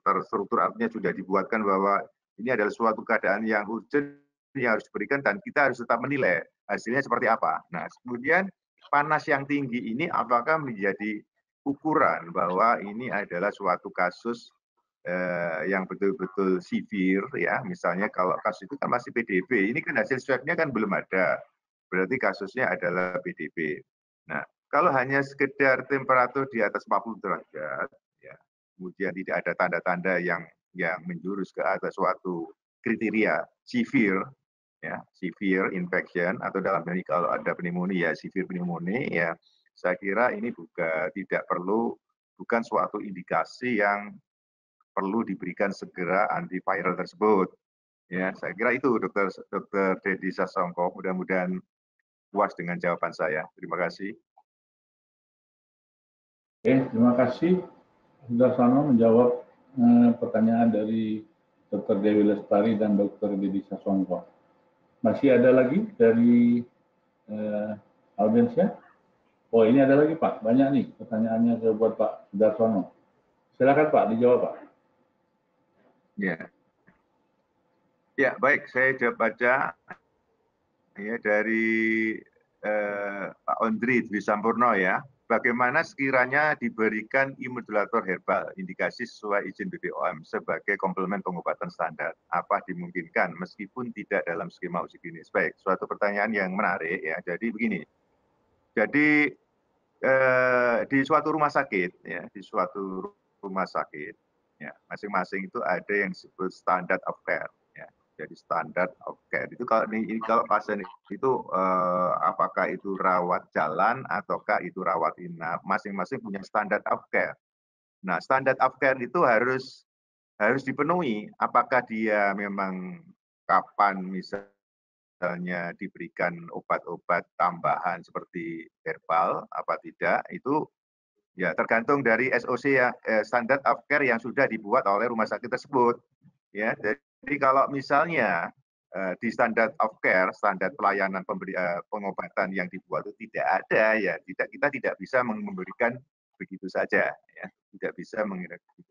[SPEAKER 1] terstruktur, artinya sudah dibuatkan bahwa ini adalah suatu keadaan yang urgent yang harus diberikan dan kita harus tetap menilai hasilnya seperti apa. Nah, kemudian panas yang tinggi ini apakah menjadi ukuran bahwa ini adalah suatu kasus yang betul-betul severe ya, misalnya kalau kasus itu kan masih PDB, ini kan hasil swabnya kan belum ada, berarti kasusnya adalah PDB. Nah, kalau hanya sekedar temperatur di atas 40 derajat, ya, kemudian tidak ada tanda-tanda yang menjurus ke atas suatu kriteria severe, ya, severe infection, atau dalam hal ini kalau ada pneumonia ya severe pneumonia, ya saya kira ini bukan suatu indikasi yang perlu diberikan segera antiviral tersebut. Ya, saya kira itu Dr. Dedi Sasongko. Mudah-mudahan puas dengan jawaban saya. Terima kasih.
[SPEAKER 2] Oke, terima kasih. Sudarsono menjawab pertanyaan dari Dr. Dewi Lestari dan Dr. Dedi Sasongko. Masih ada lagi dari audiensnya? Oh, ini ada lagi Pak, banyak nih pertanyaannya buat Pak Sudarsono. Silakan Pak, dijawab Pak.
[SPEAKER 1] Ya, baik, saya jawab baca ya dari Pak Ondri Dwi Sampurno ya. Bagaimana sekiranya diberikan imunomodulator herbal indikasi sesuai izin BPOM sebagai komplement pengobatan standar? Apa dimungkinkan meskipun tidak dalam skema uji klinis? Baik, suatu pertanyaan yang menarik ya. Jadi begini. Jadi di suatu rumah sakit ya, ya, masing-masing itu ada yang disebut standard of care. Jadi standard of care itu kalau pasien itu apakah itu rawat jalan ataukah itu rawat inap, masing-masing punya standard of care. Nah, standard of care itu harus dipenuhi. Apakah dia memang kapan misalnya diberikan obat-obat tambahan seperti herbal apa tidak, itu ya tergantung dari SOC ya, standard of care yang sudah dibuat oleh rumah sakit tersebut. Ya, jadi kalau misalnya di standard of care, standar pelayanan pengobatan yang dibuat itu tidak ada, ya kita tidak bisa memberikan begitu saja, ya tidak bisa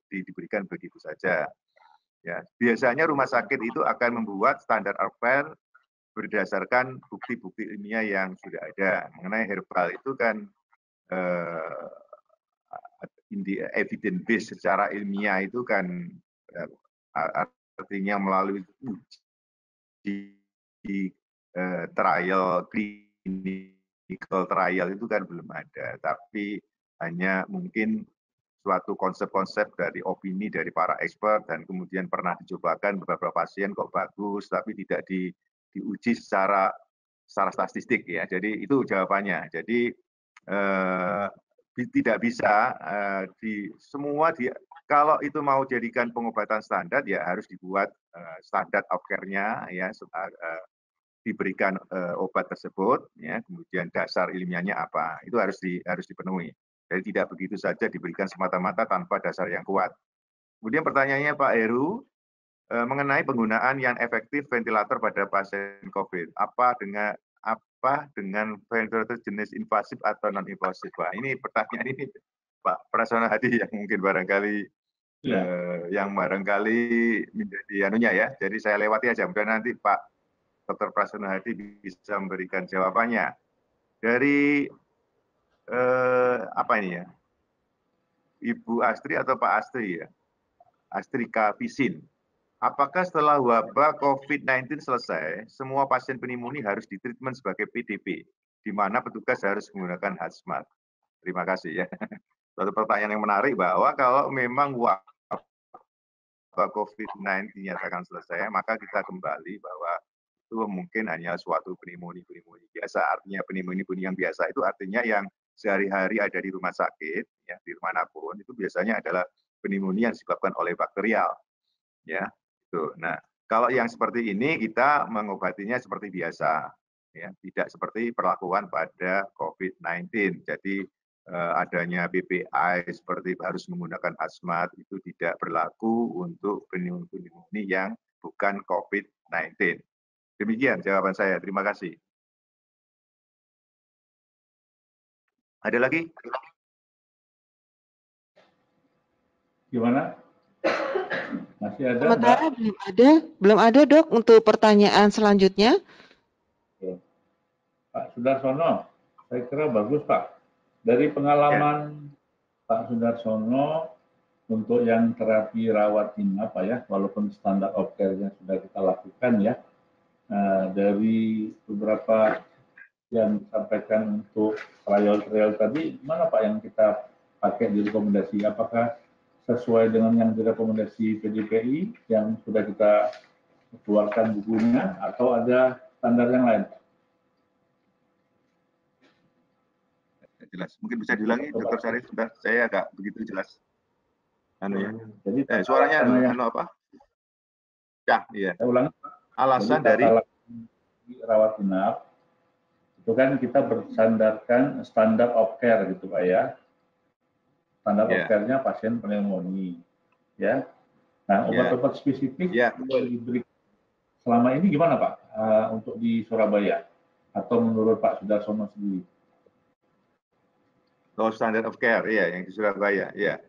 [SPEAKER 1] diberikan begitu saja. Ya, biasanya rumah sakit itu akan membuat standar of care berdasarkan bukti-bukti ilmiah yang sudah ada mengenai herbal itu kan evidence base secara ilmiah itu kan artinya melalui uji trial, clinical trial itu kan belum ada, tapi hanya mungkin suatu konsep-konsep dari opini dari para expert dan kemudian pernah dicobakan beberapa pasien kok bagus, tapi tidak diuji secara statistik ya. Jadi itu jawabannya. Jadi tidak bisa kalau itu mau jadikan pengobatan standar ya harus dibuat standar of care-nya ya, diberikan obat tersebut ya, kemudian dasar ilmiahnya apa, itu harus dipenuhi. Jadi tidak begitu saja diberikan semata-mata tanpa dasar yang kuat. Kemudian pertanyaannya Pak Heru mengenai penggunaan yang efektif ventilator pada pasien COVID. Apa dengan ventilator jenis invasif atau non invasif? Pak, ini pertanyaan ini Pak Prasono Hadi yang mungkin barangkali yang barangkali menjadi anunya ya. Jadi saya lewati aja, kemudian nanti Pak Dr. Prasono Hadi bisa memberikan jawabannya. Dari apa ini ya? Ibu Astri atau Pak Astri ya? Astri Kapisin. Apakah setelah wabah COVID-19 selesai, semua pasien pneumonia harus ditreatment sebagai PDP, di mana petugas harus menggunakan hazmat? Terima kasih ya. Suatu pertanyaan yang menarik bahwa kalau memang wabah COVID-19 dinyatakan selesai, maka kita kembali bahwa itu mungkin hanya suatu pneumonia biasa. Artinya pneumonia yang biasa itu artinya yang sehari-hari ada di rumah sakit, ya di manapun, itu biasanya adalah pneumonia yang disebabkan oleh bakterial. Ya, itu. Nah, kalau yang seperti ini kita mengobatinya seperti biasa, ya, tidak seperti perlakuan pada COVID-19. Jadi adanya BPI seperti harus menggunakan hazmat itu tidak berlaku untuk pneumonia yang bukan COVID-19. Demikian jawaban saya. Terima kasih. Ada lagi?
[SPEAKER 2] Gimana? Masih ada?
[SPEAKER 5] Sementara belum ada Dok untuk pertanyaan selanjutnya.
[SPEAKER 2] Pak Sudarsono, saya kira bagus Pak. Dari pengalaman Pak Sudarsono untuk yang terapi rawat inap Pak ya, walaupun standar of care-nya sudah kita lakukan ya, dari beberapa yang disampaikan untuk trial tadi, mana Pak yang kita pakai di rekomendasi? Apakah sesuai dengan yang direkomendasi PDPI yang sudah kita keluarkan bukunya, atau ada standar yang lain?
[SPEAKER 1] Jelas. Mungkin bisa diulangi, Dr. Syarif, sudah saya agak begitu jelas.
[SPEAKER 2] Jadi
[SPEAKER 1] suaranya apa? Ya, iya.
[SPEAKER 2] Saya ulangi.
[SPEAKER 1] Alasan
[SPEAKER 2] jadi,
[SPEAKER 1] dari
[SPEAKER 2] rawat inap itu kan kita bersandarkan standar of care gitu Pak ya. Standar of care-nya pasien pneumonia, ya. Nah, obat-obat spesifik yang diberi selama ini gimana Pak untuk di Surabaya atau menurut Pak Sudarsono sendiri?
[SPEAKER 1] Standard of care, ya, yang di Surabaya, ya.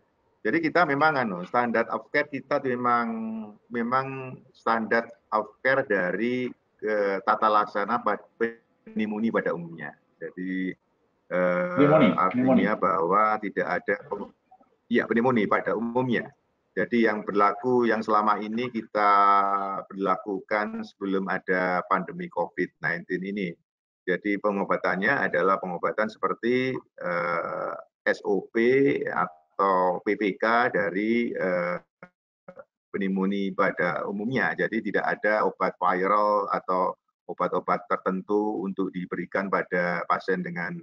[SPEAKER 1] Jadi kita memang standard of care kita memang standard of care dari tata laksana pneumonia pada umumnya. Jadi artinya bahwa tidak ada pneumonia pada umumnya. Jadi yang berlaku yang selama ini kita berlakukan sebelum ada pandemi COVID-19 ini. Jadi pengobatannya adalah pengobatan seperti SOP atau PPK dari pneumonia pada umumnya. Jadi tidak ada obat viral atau obat-obat tertentu untuk diberikan pada pasien dengan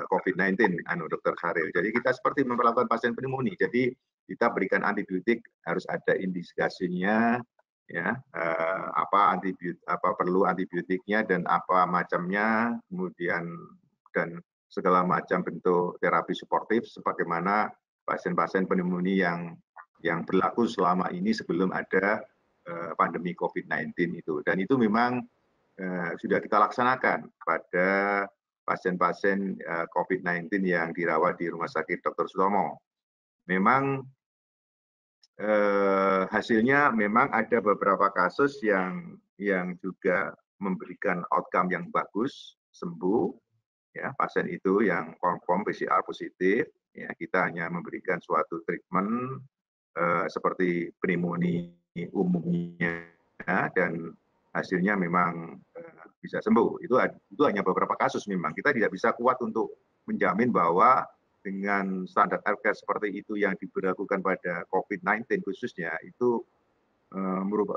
[SPEAKER 1] COVID-19, Dr. Kharil. Jadi kita seperti memperlakukan pasien pneumonia. Jadi kita berikan antibiotik harus ada indikasinya, ya, apa perlu antibiotiknya dan apa macamnya, kemudian dan segala macam bentuk terapi suportif sebagaimana pasien-pasien pneumonia yang berlaku selama ini sebelum ada pandemi COVID-19 itu. Dan itu memang sudah kita laksanakan pada pasien-pasien COVID-19 yang dirawat di Rumah Sakit Dr. Sutomo. Memang hasilnya memang ada beberapa kasus yang juga memberikan outcome yang bagus, sembuh, ya, pasien itu yang confirm PCR positif, ya, kita hanya memberikan suatu treatment seperti pneumonia umumnya, ya, dan hasilnya memang bisa sembuh. Itu hanya beberapa kasus memang. Kita tidak bisa kuat untuk menjamin bahwa dengan standar care seperti itu yang diberlakukan pada COVID-19 khususnya, itu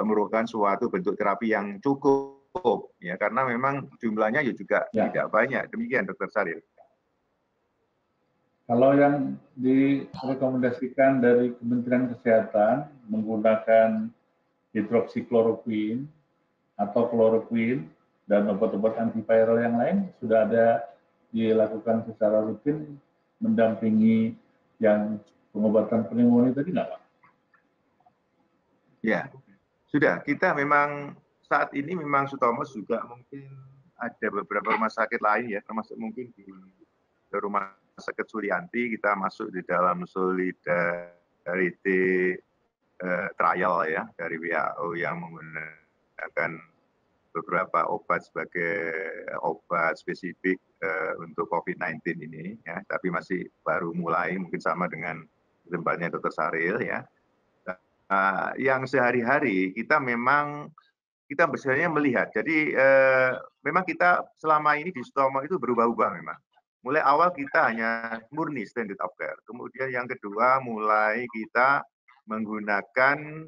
[SPEAKER 1] merupakan suatu bentuk terapi yang cukup, ya, karena memang jumlahnya juga tidak banyak. Demikian, Dr. Syarif.
[SPEAKER 2] Kalau yang direkomendasikan dari Kementerian Kesehatan menggunakan hidroksikloroquine atau kloroquine dan obat-obat antiviral yang lain sudah ada dilakukan secara rutin mendampingi yang pengobatan pneumonia tadi nggak Pak?
[SPEAKER 1] Ya, sudah. Kita memang saat ini memang Sutomo juga mungkin ada beberapa rumah sakit lain, ya, termasuk mungkin di Rumah Sakit Sulianti kita masuk di dalam solidarity trial, ya, dari WHO yang menggunakan beberapa obat sebagai obat spesifik untuk COVID-19 ini, ya, tapi masih baru mulai, mungkin sama dengan tempatnya Dr. Syaril, ya. Yang sehari-hari kita sebenarnya melihat. Jadi memang kita selama ini di Sutomo itu berubah-ubah memang. Mulai awal kita hanya murni standard of care. Kemudian yang kedua mulai kita menggunakan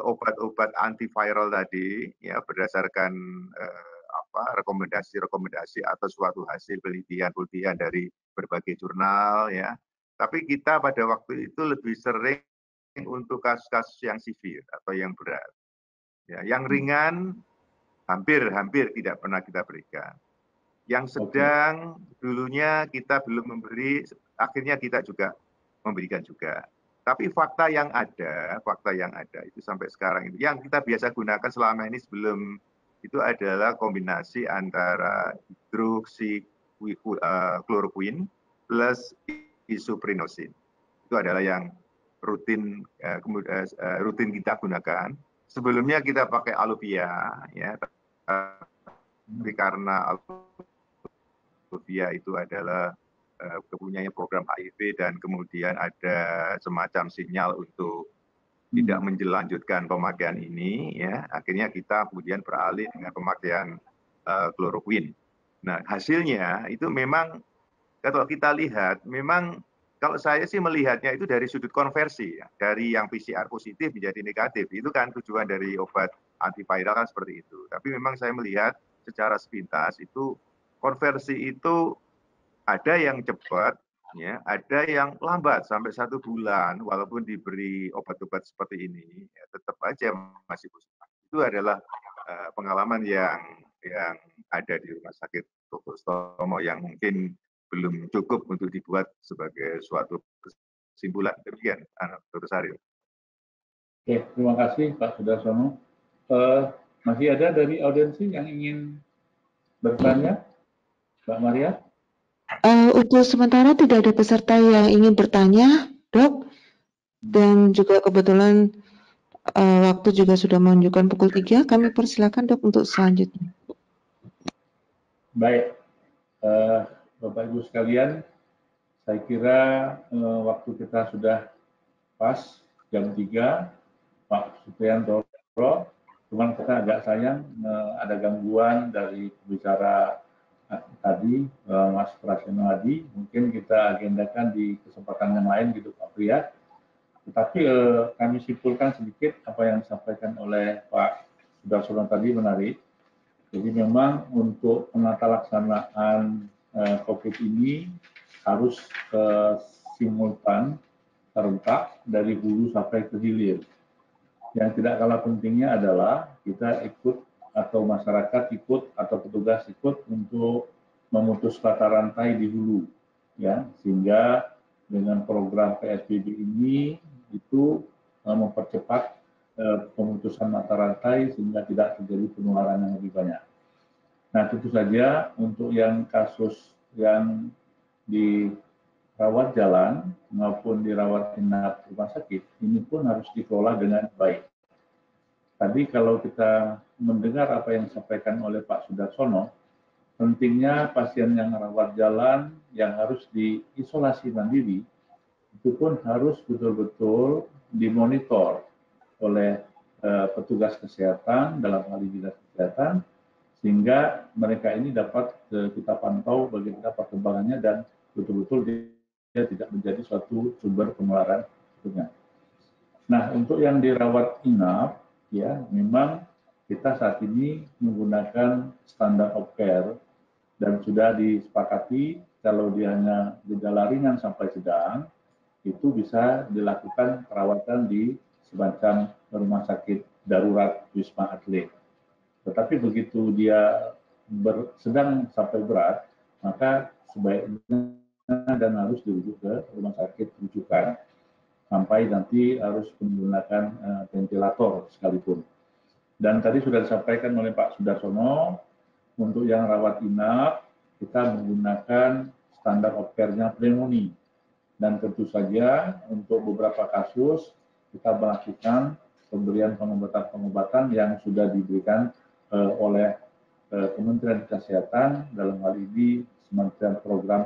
[SPEAKER 1] obat-obat antiviral tadi, ya, berdasarkan rekomendasi atau suatu hasil penelitian dari berbagai jurnal, ya. Tapi kita pada waktu itu lebih sering untuk kasus-kasus yang severe atau yang berat, ya, yang ringan hampir tidak pernah kita berikan. Yang sedang dulunya kita belum memberi, akhirnya kita juga memberikan juga. Tapi fakta yang ada itu sampai sekarang itu yang kita biasa gunakan selama ini sebelum itu adalah kombinasi antara hidroksikloroquine plus isoprenosin. Itu adalah yang rutin kita gunakan. Sebelumnya kita pakai Aluvia, ya, tapi karena Aluvia itu adalah mempunyai program HIV dan kemudian ada semacam sinyal untuk tidak menjelanjutkan pemakaian ini, ya, akhirnya kita kemudian beralih dengan pemakaian kloroquine. Nah, hasilnya itu memang kalau kita lihat, memang kalau saya sih melihatnya itu dari sudut konversi, ya. Dari yang PCR positif menjadi negatif. Itu kan tujuan dari obat antiviral kan seperti itu. Tapi memang saya melihat secara sepintas itu konversi itu ada yang cepat, ya, ada yang lambat sampai 1 bulan, walaupun diberi obat-obat seperti ini, ya, tetap aja masih positif. Itu adalah pengalaman yang ada di Rumah Sakit Dr. Sutomo yang mungkin belum cukup untuk dibuat sebagai suatu kesimpulan. Demikian, Dr. Saril.
[SPEAKER 2] Oke, terima kasih Pak Sudarsono. Masih ada dari audiensi yang ingin bertanya, Mbak Maria?
[SPEAKER 5] Untuk sementara tidak ada peserta yang ingin bertanya, Dok. Dan juga kebetulan waktu juga sudah menunjukkan pukul 3. Kami persilakan Dok untuk selanjutnya.
[SPEAKER 2] Baik, Bapak Ibu sekalian, saya kira waktu kita sudah pas jam 3, Pak Supriyanto. Cuman kita agak sayang ada gangguan dari pembicara tadi, Mas Prasetyo Hadi. Mungkin kita agendakan di kesempatan yang lain gitu Pak Priya. Tetapi kami simpulkan sedikit apa yang disampaikan oleh Pak Sudarsono tadi menarik. Jadi memang untuk penata laksanaan COVID ini harus simultan, serentak dari hulu sampai ke hilir. Yang tidak kalah pentingnya adalah kita ikut atau masyarakat ikut atau petugas ikut untuk memutus mata rantai di hulu, ya, sehingga dengan program PSBB ini itu mempercepat pemutusan mata rantai sehingga tidak terjadi penularan yang lebih banyak. Nah, tentu saja untuk yang kasus yang dirawat jalan maupun dirawat inap rumah sakit, ini pun harus dikelola dengan baik. Tadi kalau kita mendengar apa yang disampaikan oleh Pak Sudarsono, pentingnya pasien yang rawat jalan yang harus diisolasi mandiri, itu pun harus betul-betul dimonitor oleh petugas kesehatan dalam hal ini dinas kesehatan, sehingga mereka ini dapat kita pantau bagaimana perkembangannya dan betul-betul dia tidak menjadi suatu sumber penularan. Nah, untuk yang dirawat inap, ya memang kita saat ini menggunakan standar of care dan sudah disepakati kalau dia hanya gejala ringan sampai sedang, itu bisa dilakukan perawatan di semacam rumah sakit darurat Wisma Atlet. Tetapi begitu dia sedang sampai berat, maka sebaiknya dan harus dirujuk ke rumah sakit rujukan sampai nanti harus menggunakan ventilator sekalipun. Dan tadi sudah disampaikan oleh Pak Sudarsono, untuk yang rawat inap kita menggunakan standar of care-nya pneumonia. Dan tentu saja untuk beberapa kasus kita melakukan pemberian pengobatan-pengobatan yang sudah diberikan oleh Kementerian Kesehatan, dalam hal ini semacam program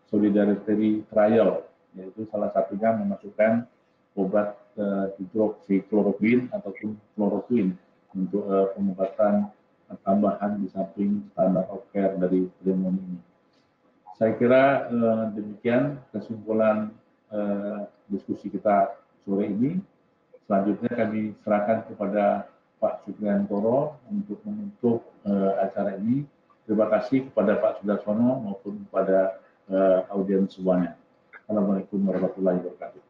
[SPEAKER 2] Solidarity Trial, yaitu salah satunya memasukkan obat hidroksikloroquine ataupun chloroquine untuk pengobatan tambahan di samping standar of care dari pneumonia ini. Saya kira demikian kesimpulan diskusi kita sore ini. Selanjutnya kami serahkan kepada Pak Supriyanto untuk menutup acara ini. Terima kasih kepada Pak Sudarsono maupun kepada audiens semuanya. Assalamualaikum warahmatullahi wabarakatuh.